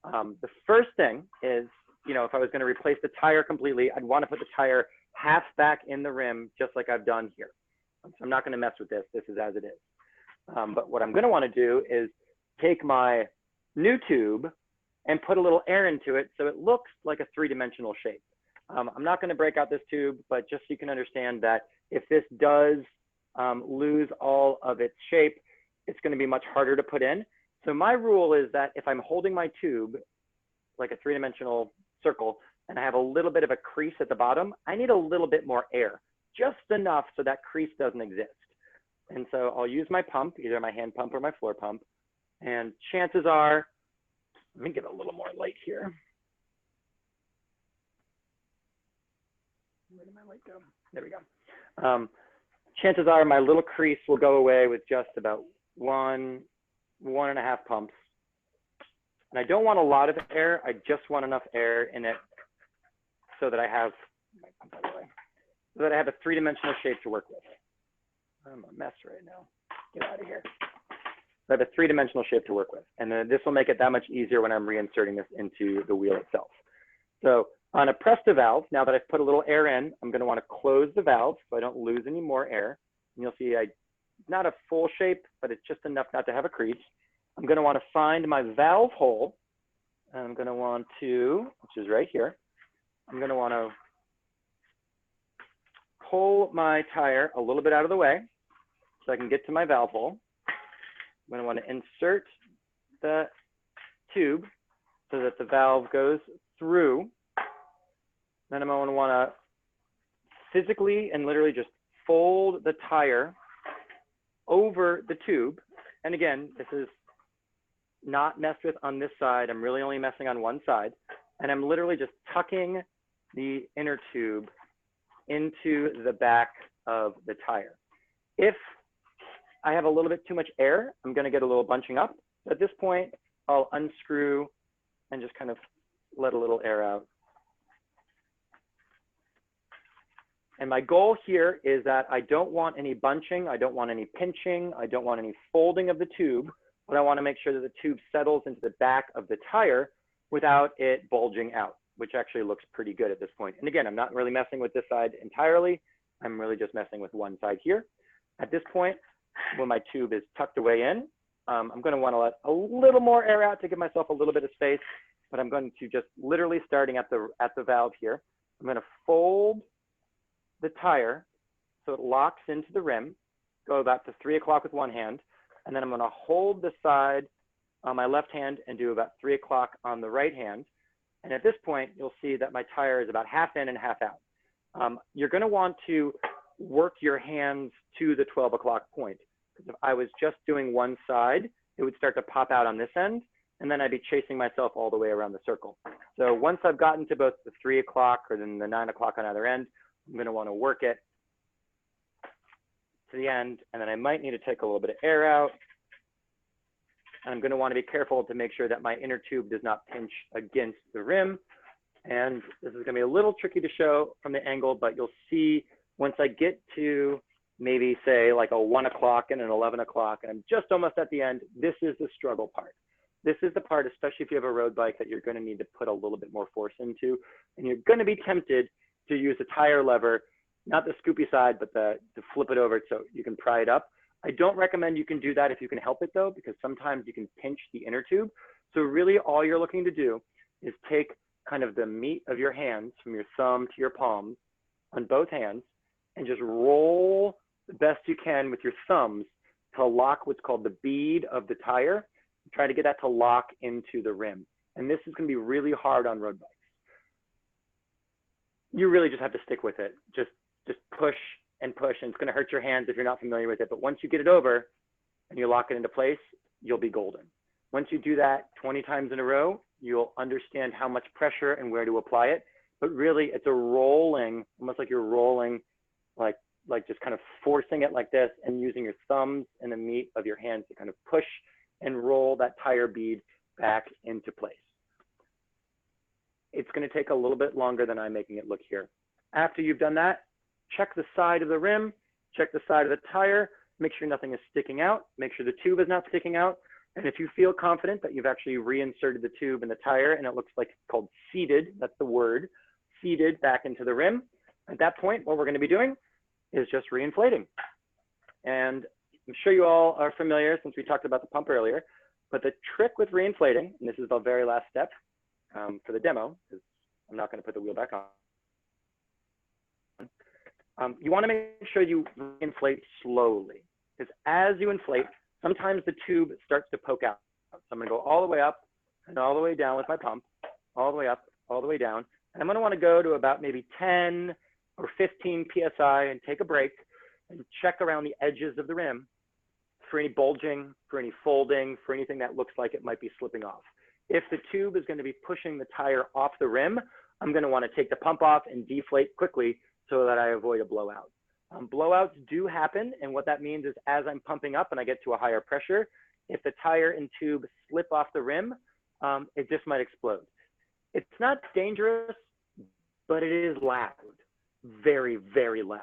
The first thing is, if I was going to replace the tire completely, I'd want to put the tire half back in the rim, just like I've done here. So I'm not going to mess with this. This is as it is. But what I'm going to want to do is take my new tube and put a little air into it so it looks like a 3-dimensional shape. I'm not going to break out this tube, but just so you can understand that if this does lose all of its shape, it's going to be much harder to put in. So my rule is that if I'm holding my tube like a 3-dimensional circle and I have a little bit of a crease at the bottom, I need a little bit more air, just enough so that crease doesn't exist. And so I'll use my pump, either my hand pump or my floor pump. And chances are, let me get a little more light here. Where did my light go? There we go. Chances are my little crease will go away with just about 1.5 pumps. And I don't want a lot of air. I just want enough air in it so that I have, so that I have a 3-dimensional shape to work with. I'm a mess right now. Get out of here. So I have a 3-dimensional shape to work with. And then this will make it that much easier when I'm reinserting this into the wheel itself. So on a Presta valve, now that I've put a little air in, I'm going to want to close the valve so I don't lose any more air. And you'll see not a full shape, but it's just enough not to have a crease. I'm going to want to find my valve hole. And I'm going to want to, which is right here, I'm going to want to pull my tire a little bit out of the way so I can get to my valve hole. I'm going to want to insert the tube so that the valve goes through. Then I'm going to want to physically and literally just fold the tire over the tube. And again, this is not messed with on this side. I'm really only messing on one side. And I'm literally just tucking the inner tube into the back of the tire. If I have a little bit too much air, I'm going to get a little bunching up. So at this point, I'll unscrew and just kind of let a little air out. And my goal here is that I don't want any bunching, I don't want any pinching, I don't want any folding of the tube, but I want to make sure that the tube settles into the back of the tire without it bulging out. which actually looks pretty good at this point. And again, I'm not really messing with this side entirely. I'm really just messing with one side here. At this point, when my tube is tucked away in, I'm going to want to let a little more air out to give myself a little bit of space, but I'm going to just literally starting at the valve here. I'm going to fold the tire so it locks into the rim, go about to 3 o'clock with one hand, and then I'm going to hold the side on my left hand and do about 3 o'clock on the right hand. And at this point, you'll see that my tire is about half in and half out. You're going to want to work your hands to the 12 o'clock point. Because if I was just doing one side, it would start to pop out on this end, and then I'd be chasing myself all the way around the circle. So once I've gotten to both the 3 o'clock or then the 9 o'clock on either end, I'm going to want to work it to the end, and then I might need to take a little bit of air out. And I'm going to want to be careful to make sure that my inner tube does not pinch against the rim. And this is going to be a little tricky to show from the angle, but you'll see once I get to maybe say like a 1 o'clock and an 11 o'clock, and I'm just almost at the end, this is the struggle part. This is the part, especially if you have a road bike, that you're going to need to put a little bit more force into. And you're going to be tempted to use the tire lever, not the scoopy side, but to flip it over so you can pry it up. I don't recommend you can do that if you can help it though, because sometimes you can pinch the inner tube. So really all you're looking to do is take kind of the meat of your hands from your thumb to your palms on both hands and just roll the best you can with your thumbs to lock what's called the bead of the tire. Try to get that to lock into the rim. And this is going to be really hard on road bikes. You really just have to stick with it. Just push and push, and it's going to hurt your hands if you're not familiar with it. But once you get it over and you lock it into place, you'll be golden. Once you do that 20 times in a row, you'll understand how much pressure and where to apply it. But really, it's a rolling, almost like you're rolling, like just kind of forcing it like this and using your thumbs and the meat of your hands to kind of push and roll that tire bead back into place. It's going to take a little bit longer than I'm making it look here. After you've done that, check the side of the rim, check the side of the tire, make sure nothing is sticking out, make sure the tube is not sticking out. And if you feel confident that you've actually reinserted the tube in the tire and it looks like it's called seated, that's the word, seated back into the rim, at that point, what we're going to be doing is just reinflating. And I'm sure you all are familiar since we talked about the pump earlier, but the trick with reinflating, and this is the very last step for the demo, because I'm not going to put the wheel back on. You want to make sure you inflate slowly, because as you inflate, sometimes the tube starts to poke out. So I'm going to go all the way up and all the way down with my pump, all the way up, all the way down. And I'm going to want to go to about maybe 10 or 15 PSI and take a break and check around the edges of the rim for any bulging, for any folding, for anything that looks like it might be slipping off. If the tube is going to be pushing the tire off the rim, I'm going to want to take the pump off and deflate quickly so that I avoid a blowout. Blowouts do happen, and what that means is as I'm pumping up and I get to a higher pressure, if the tire and tube slip off the rim, it just might explode. It's not dangerous, but it is loud, very, very loud.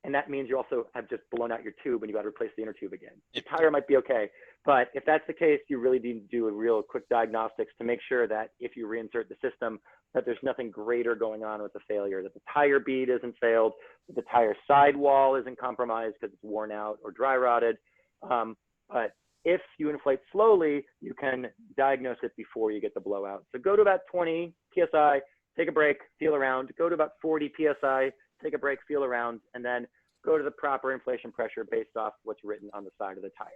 And that means you also have just blown out your tube and you got to replace the inner tube again. The tire might be okay, but if that's the case, you really need to do a real quick diagnostics to make sure that if you reinsert the system, that there's nothing greater going on with the failure, that the tire bead isn't failed, that the tire sidewall isn't compromised because it's worn out or dry rotted. But if you inflate slowly, you can diagnose it before you get the blowout. So go to about 20 PSI, take a break, feel around, go to about 40 PSI, take a break, feel around, and then go to the proper inflation pressure based off what's written on the side of the tire.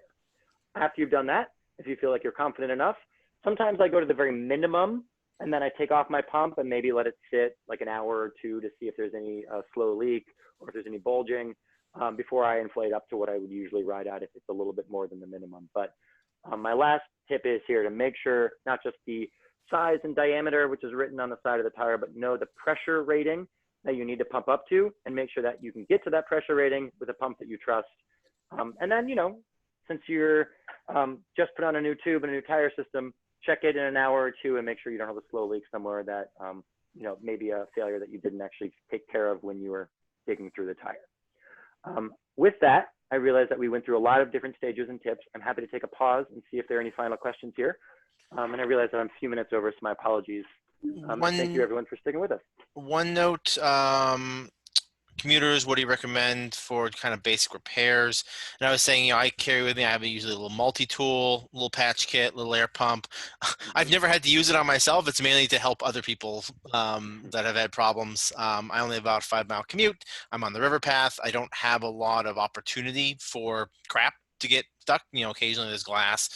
After you've done that, if you feel like you're confident enough, sometimes I go to the very minimum and then I take off my pump and maybe let it sit like an hour or two to see if there's any slow leak or if there's any bulging before I inflate up to what I would usually ride at if it's a little bit more than the minimum. But my last tip is here to make sure not just the size and diameter, which is written on the side of the tire, but know the pressure rating that you need to pump up to and make sure that you can get to that pressure rating with a pump that you trust. And then, you know, since you're just put on a new tube and a new tire system, check it in an hour or two and make sure you don't have a slow leak somewhere that, you know, maybe a failure that you didn't actually take care of when you were digging through the tire. With that, I realize that we went through a lot of different stages and tips. I'm happy to take a pause and see if there are any final questions here. And I realize that I'm a few minutes over, so my apologies Thank you everyone for sticking with us. One note, commuters, what do you recommend for kind of basic repairs? And I was saying, I carry with me, I have usually a little multi-tool, little patch kit, little air pump. I've never had to use it on myself. It's mainly to help other people that have had problems. I only have about a 5-mile commute. I'm on the river path. I don't have a lot of opportunity for crap to get stuck. Occasionally there's glass.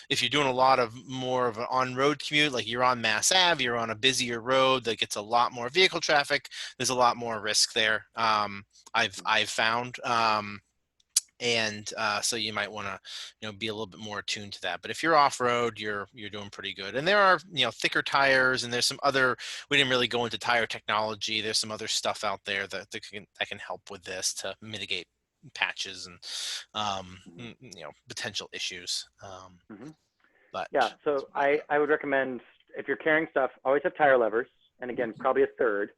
If you're doing a lot of more of an on-road commute, like you're on Mass Ave, you're on a busier road that gets a lot more vehicle traffic, there's a lot more risk there. I've found, so you might want to, be a little bit more attuned to that. But if you're off-road, you're doing pretty good. And there are, thicker tires, and there's some other. We didn't really go into tire technology. There's some other stuff out there that can help with this to mitigate patches and potential issues. But yeah, so I would recommend, if you're carrying stuff, always have tire levers, and again, probably a third.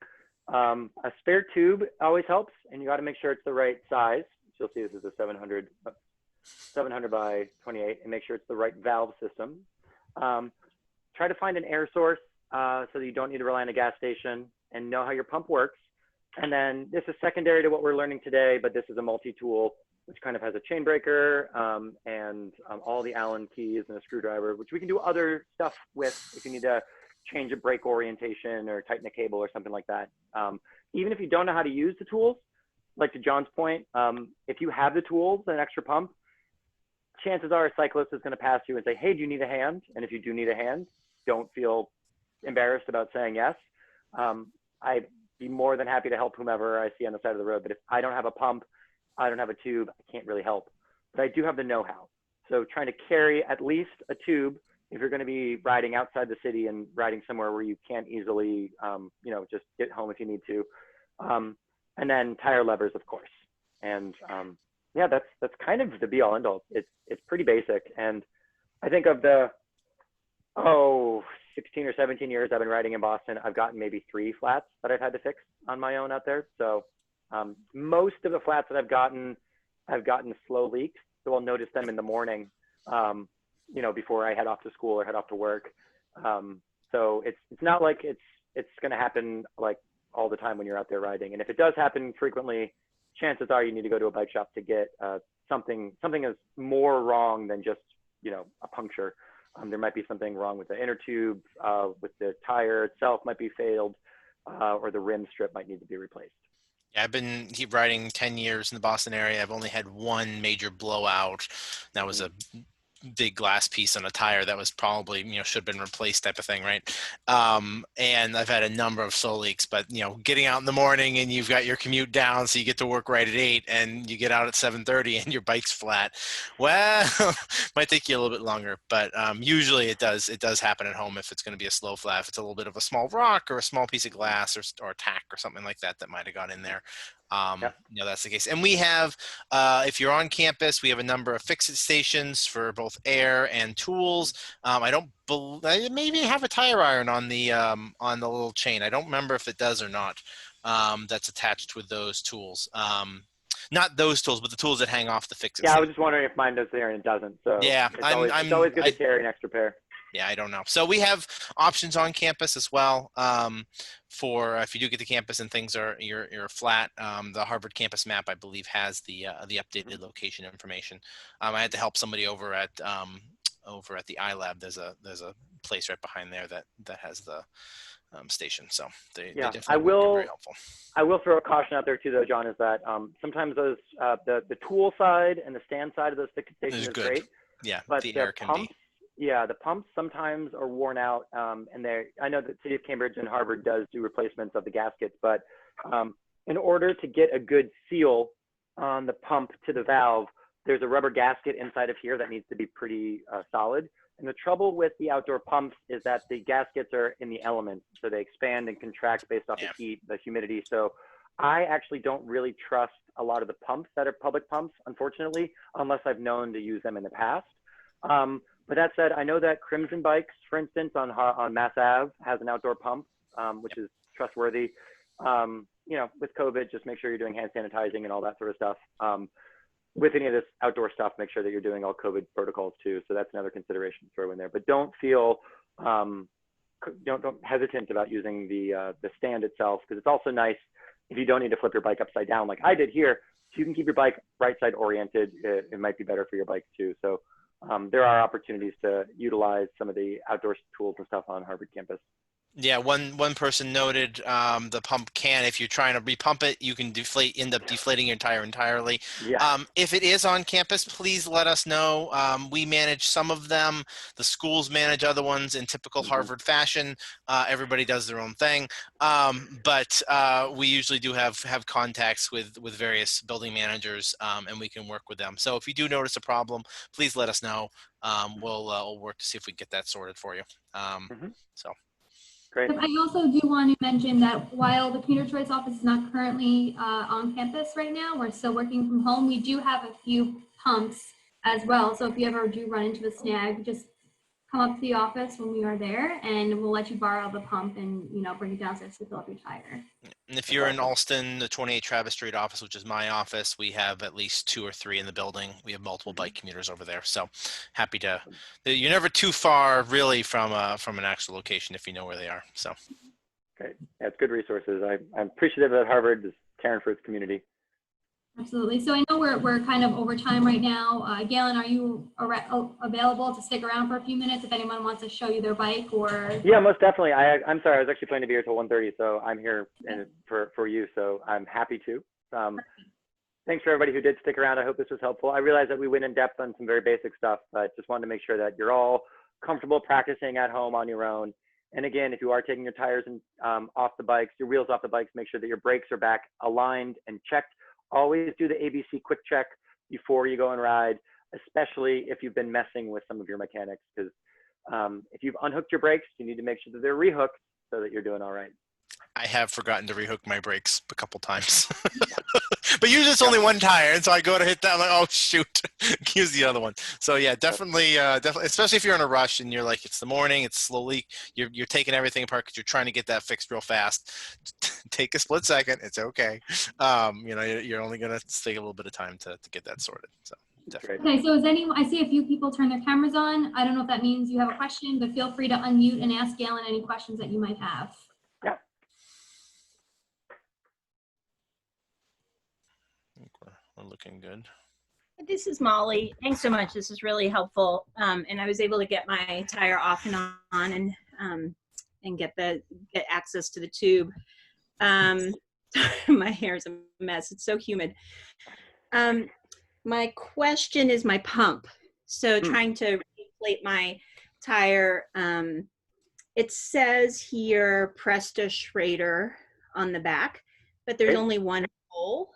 A spare tube always helps, and you got to make sure it's the right size. So you'll see this is a 700 by 28, and make sure it's the right valve system. Try to find an air source so that you don't need to rely on a gas station, and know how your pump works. And then this is secondary to what we're learning today, but this is a multi-tool, which kind of has a chain breaker and all the Allen keys and a screwdriver, which we can do other stuff with if you need to change a brake orientation or tighten a cable or something like that. Even if you don't know how to use the tools, like to John's point, if you have the tools and an extra pump, chances are a cyclist is going to pass you and say, hey, do you need a hand? And if you do need a hand, don't feel embarrassed about saying yes. I'd be more than happy to help whomever I see on the side of the road. But if I don't have a pump, I don't have a tube, I can't really help. But I do have the know-how. So trying to carry at least a tube if you're going to be riding outside the city and riding somewhere where you can't easily, just get home if you need to. And then tire levers, of course. And yeah, that's kind of the be all end all. It's pretty basic. And I think of the 16 or 17 years I've been riding in Boston, I've gotten maybe 3 flats that I've had to fix on my own out there. So most of the flats that I've gotten slow leaks. So I'll notice them in the morning, before I head off to school or head off to work. So it's not like it's going to happen like all the time when you're out there riding. And if it does happen frequently, chances are you need to go to a bike shop to get something is more wrong than just, a puncture. There might be something wrong with the inner tube, with the tire itself might be failed, or the rim strip might need to be replaced. Yeah, I've been riding 10 years in the Boston area. I've only had one major blowout. That was a big glass piece on a tire that was probably, should have been replaced type of thing, right? And I've had a number of slow leaks, but, getting out in the morning and you've got your commute down, so you get to work right at 8 and you get out at 7:30 and your bike's flat. Well, might take you a little bit longer, but usually it does happen at home if it's going to be a slow flat. If it's a little bit of a small rock or a small piece of glass or a tack or something like that might have got in there. That's the case. And we have, if you're on campus, we have a number of fix-it stations for both air and tools. I maybe have a tire iron on the little chain. I don't remember if it does or not. That's attached with those tools. Not those tools, but the tools that hang off the fix-it. Yeah, I was just wondering if mine does there and it doesn't. So yeah, it's always good to carry an extra pair. Yeah, I don't know. So we have options on campus as well for if you do get to campus and things are you're flat. The Harvard campus map, I believe, has the updated location information. I had to help somebody over at the iLab. There's a place right behind there that has the station. So they definitely I will. Very helpful. I will throw a caution out there too, though, John, is that sometimes those the tool side and the stand side of those fix-it stations is great. Yeah, but the the air can pumps, be. Yeah, the pumps sometimes are worn out, and I know that City of Cambridge and Harvard does do replacements of the gaskets, but in order to get a good seal on the pump to the valve, there's a rubber gasket inside of here that needs to be pretty solid. And the trouble with the outdoor pumps is that the gaskets are in the elements, so they expand and contract based off the heat, the humidity. So I actually don't really trust a lot of the pumps that are public pumps, unfortunately, unless I've known to use them in the past. But that said, I know that Crimson Bikes, for instance, on Mass Ave has an outdoor pump, which is trustworthy. With COVID, just make sure you're doing hand sanitizing and all that sort of stuff. With any of this outdoor stuff, make sure that you're doing all COVID protocols too. So that's another consideration to throw in there. But don't feel don't hesitant about using the stand itself, because it's also nice if you don't need to flip your bike upside down like I did here. So you can keep your bike right side oriented. It might be better for your bike too. So there are opportunities to utilize some of the outdoor tools and stuff on Harvard campus. Yeah, one person noted the pump can, if you're trying to repump it, you can end up deflating your tire entirely. Yeah. If it is on campus, please let us know. We manage some of them. The schools manage other ones in typical Harvard fashion. Everybody does their own thing. But we usually do have contacts with various building managers, and we can work with them. So if you do notice a problem, please let us know. We'll work to see if we can get that sorted for you. So. Great. I also do want to mention that while the Commuter Choice office is not currently on campus right now, we're still working from home. We do have a few pumps as well. So if you ever do run into a snag, just come up to the office when we are there, and we'll let you borrow the pump and, you know, bring it downstairs to fill up your tire. And if you're in Alston, the 28 Travis Street office, which is my office, we have at least 2 or 3 in the building. We have multiple bike commuters over there. So happy to, you're never too far really from an actual location if you know where they are. So. Great. Yeah, it's good resources. I'm appreciative that Harvard is caring for its community. Absolutely. So I know we're kind of over time right now. Galen, are you available to stick around for a few minutes if anyone wants to show you their bike or? Yeah, most definitely. I'm sorry, I was actually planning to be here till 1:30, so I'm here for you. So I'm happy to. Thanks for everybody who did stick around. I hope this was helpful. I realize that we went in depth on some very basic stuff, but just wanted to make sure that you're all comfortable practicing at home on your own. And again, if you are taking your tires and off the bikes, your wheels off the bikes, make sure that your brakes are back aligned and checked. Always do the ABC quick check before you go and ride, especially if you've been messing with some of your mechanics, because if you've unhooked your brakes, you need to make sure that they're rehooked so that you're doing all right. I have forgotten to rehook my brakes a couple times. But usually it's only one tire, and so I go to hit that, I'm like, oh shoot, use the other one. So yeah, definitely, especially if you're in a rush and you're like, it's the morning, it's slowly, you're taking everything apart because you're trying to get that fixed real fast. Take a split second, it's okay. You know, you're only gonna take a little bit of time to get that sorted. So definitely. Okay, so I see a few people turn their cameras on. I don't know if that means you have a question, but feel free to unmute and ask Galen any questions that you might have. Yeah. We're looking good. This is Molly. Thanks so much. This is really helpful. And I was able to get my tire off and on and get access to the tube. My hair is a mess. It's so humid. My question is my pump. So trying to inflate my tire. It says here Presta Schrader on the back, but there's only one hole.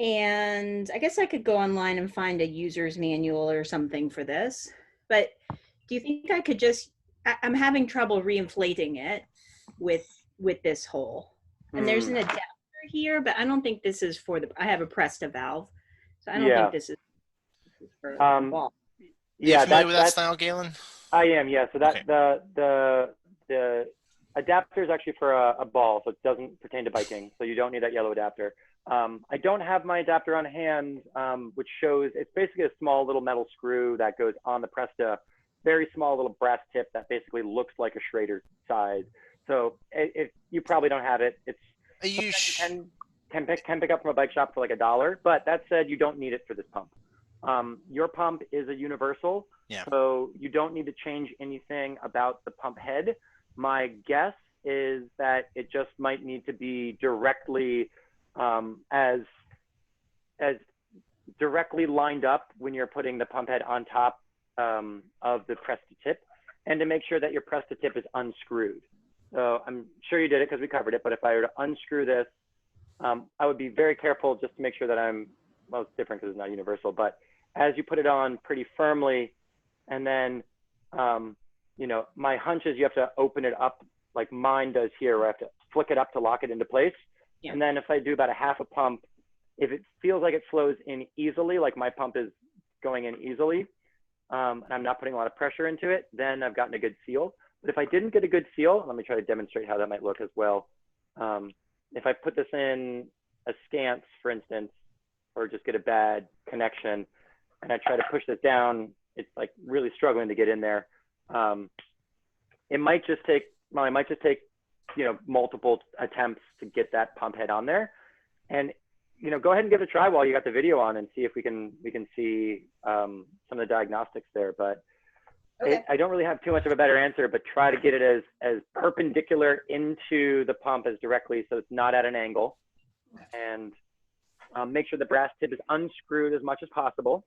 And I guess I could go online and find a user's manual or something for this, but do you think I could just, I'm having trouble reinflating it with this hole. And there's an adapter here, but I don't think this is for I have a Presta valve. So I don't think this is for the ball. Yeah, Are you familiar with that style, Galen? I am, yeah. So that the adapter is actually for a ball, so it doesn't pertain to biking. So you don't need that yellow adapter. I don't have my adapter on hand, which shows it's basically a small little metal screw that goes on the Presta, very small little brass tip that basically looks like a Schrader size. So if you probably don't have it, it's can pick up from a bike shop for like $1. But that said, you don't need it for this pump. Your pump is a universal, so you don't need to change anything about the pump head. My guess is that it just might need to be directly as directly lined up when you're putting the pump head on top of the Presta tip, and to make sure that your Presta tip is unscrewed. So I'm sure you did it because we covered it, but if I were to unscrew this, I would be very careful just to make sure that well, it's different because it's not universal, but as you put it on pretty firmly, and then, you know, my hunch is you have to open it up like mine does here, where I have to flick it up to lock it into place. Yeah. And then if I do about a half a pump, if it feels like it flows in easily, like my pump is going in easily, and I'm not putting a lot of pressure into it, then I've gotten a good seal. But if I didn't get a good seal, let me try to demonstrate how that might look as well. If I put this in askance, for instance, or just get a bad connection, and I try to push this down, it's like really struggling to get in there. it might just take, well, it might just take, you know, multiple attempts to get that pump head on there. And, you know, go ahead and give it a try while you got the video on and see if we can see some of the diagnostics there. But Okay. I don't really have too much of a better answer, but try to get it as perpendicular into the pump as directly so it's not at an angle. And make sure the brass tip is unscrewed as much as possible.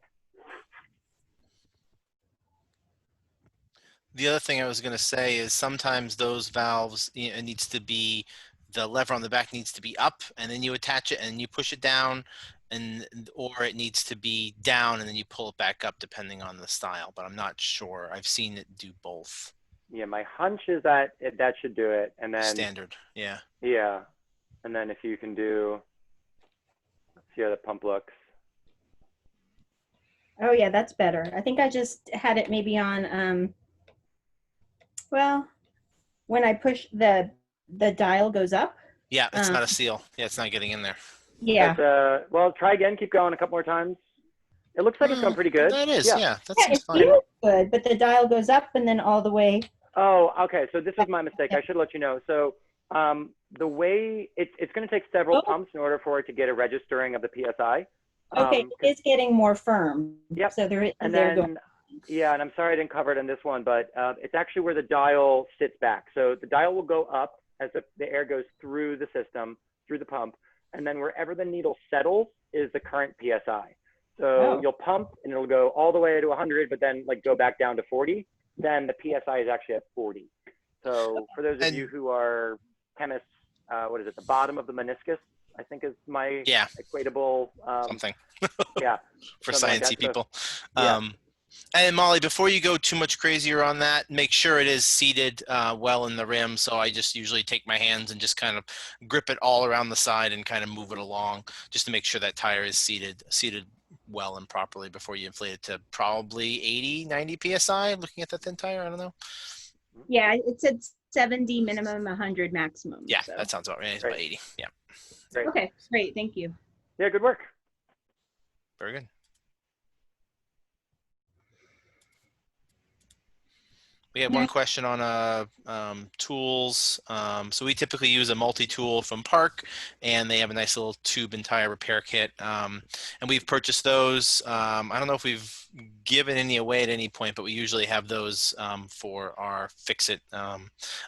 The other thing I was going to say is sometimes those valves, you know, it needs to be, the lever on the back needs to be up, and then you attach it and you push it down, or it needs to be down and then you pull it back up depending on the style, but I'm not sure. I've seen it do both. Yeah, my hunch is that that should do it. And then Standard, yeah. yeah, and then if you can do, let's see how the pump looks. Oh yeah, that's better. I think I just had it maybe on, well, when I push the dial goes up. Yeah, it's not a seal. Yeah, it's not getting in there. Yeah. But, well, try again. Keep going a couple more times. It looks like it's going pretty good. That is, yeah, that Yeah, seems it fine. feels good, but the dial goes up and then all the way. Oh, okay. So this is my mistake. I should let you know. So the way it's going to take several pumps in order for it to get a registering of the PSI. Okay, it's getting more firm. Yep. So there, And they're then, going. yeah, and I'm sorry I didn't cover it in this one, but it's actually where the dial sits back. So the dial will go up as the air goes through the system, through the pump, and then wherever the needle settles is the current PSI. So you'll pump and it'll go all the way to 100, but then like go back down to 40. Then the PSI is actually at 40. So for those of you who are chemists, what is it? The bottom of the meniscus, I think is my equatable. Something. Yeah. For something like sciencey that. people. Yeah. And Molly, before you go too much crazier on that, make sure it is seated well in the rim. So I just usually take my hands and just kind of grip it all around the side and kind of move it along just to make sure that tire is seated well and properly before you inflate it to probably 80, 90 PSI. Looking at that thin tire, I don't know. Yeah, it said 70 minimum, 100 maximum. Yeah, so. that sounds about right. It's about 80. Yeah. Great. Okay, great. Thank you. Yeah, good work. Very good. We have one question on tools. So we typically use a multi-tool from Park, and they have a nice little tube and tire repair kit. And we've purchased those. I don't know if we've given any away at any point, but we usually have those for our Fix-It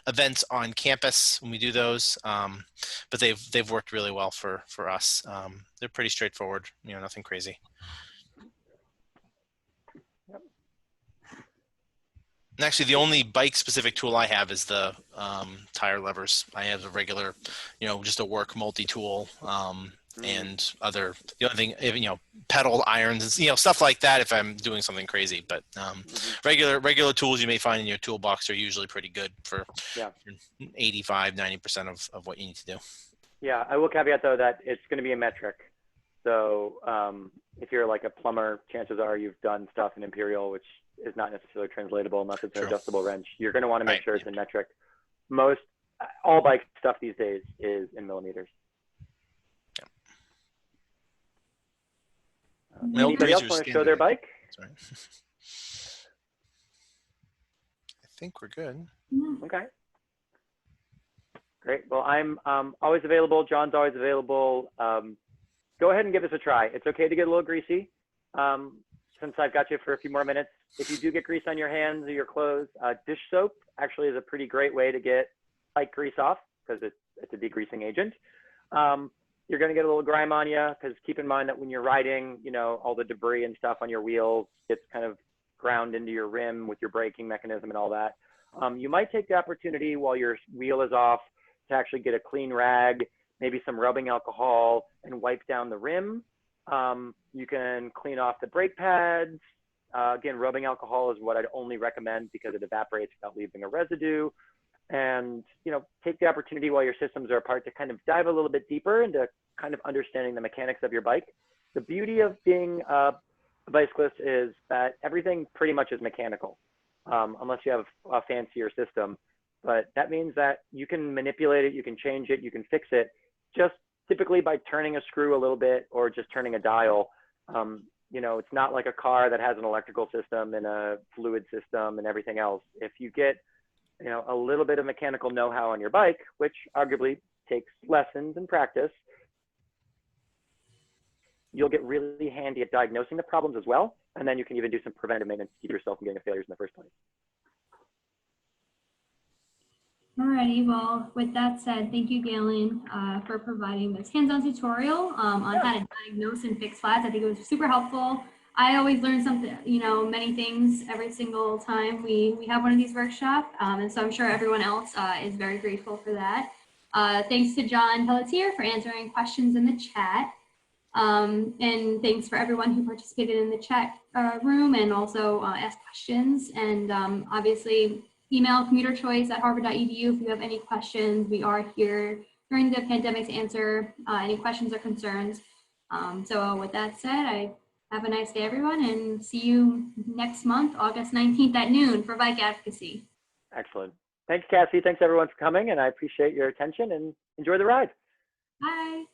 events on campus when we do those. But they've worked really well for us. They're pretty straightforward, you know, nothing crazy. And actually, the only bike-specific tool I have is the tire levers. I have a regular, you know, just a work multi-tool and other. The only thing, you know, pedal irons, you know, stuff like that. If I'm doing something crazy, but regular tools you may find in your toolbox are usually pretty good for 85, 90% of what you need to do. Yeah, I will caveat though that it's going to be a metric. So if you're like a plumber, chances are you've done stuff in Imperial, which is not necessarily translatable unless it's an adjustable wrench. You're going to want to make sure it's in metric. All bike stuff these days is in millimeters. Anybody else want to show their bike? Sorry. I think we're good. Okay. Great. Well, I'm always available. John's always available. Go ahead and give this a try. It's okay to get a little greasy. Since I've got you for a few more minutes, if you do get grease on your hands or your clothes, dish soap actually is a pretty great way to get bike grease off because it's a degreasing agent. You're going to get a little grime on you because keep in mind that when you're riding, you know, all the debris and stuff on your wheels gets kind of ground into your rim with your braking mechanism and all that. You might take the opportunity while your wheel is off to actually get a clean rag, maybe some rubbing alcohol, and wipe down the rim. You can clean off the brake pads. Again, rubbing alcohol is what I'd only recommend because it evaporates without leaving a residue. And, you know, take the opportunity while your systems are apart to kind of dive a little bit deeper into kind of understanding the mechanics of your bike. The beauty of being a bicyclist is that everything pretty much is mechanical, unless you have a fancier system. But that means that you can manipulate it, you can change it, you can fix it just typically by turning a screw a little bit or just turning a dial. You know, it's not like a car that has an electrical system and a fluid system and everything else. If you get a little bit of mechanical know-how on your bike, which arguably takes lessons and practice, you'll get really handy at diagnosing the problems as well. And then you can even do some preventive maintenance to keep yourself from getting failures in the first place. Alrighty, well, with that said, thank you, Galen, for providing this hands-on tutorial on how to diagnose and fix flats. I think it was super helpful. I always learn something, many things every single time we have one of these workshops. And so I'm sure everyone else is very grateful for that. Thanks to John Pelletier for answering questions in the chat. And thanks for everyone who participated in the chat room and also asked questions. And obviously, email commuterchoice@harvard.edu if you have any questions. We are here during the pandemic to answer any questions or concerns. So with that said, have a nice day, everyone, and see you next month, August 19th at noon for bike advocacy. Excellent. Thanks, Cassie. Thanks, everyone, for coming. And I appreciate your attention and enjoy the ride. Bye.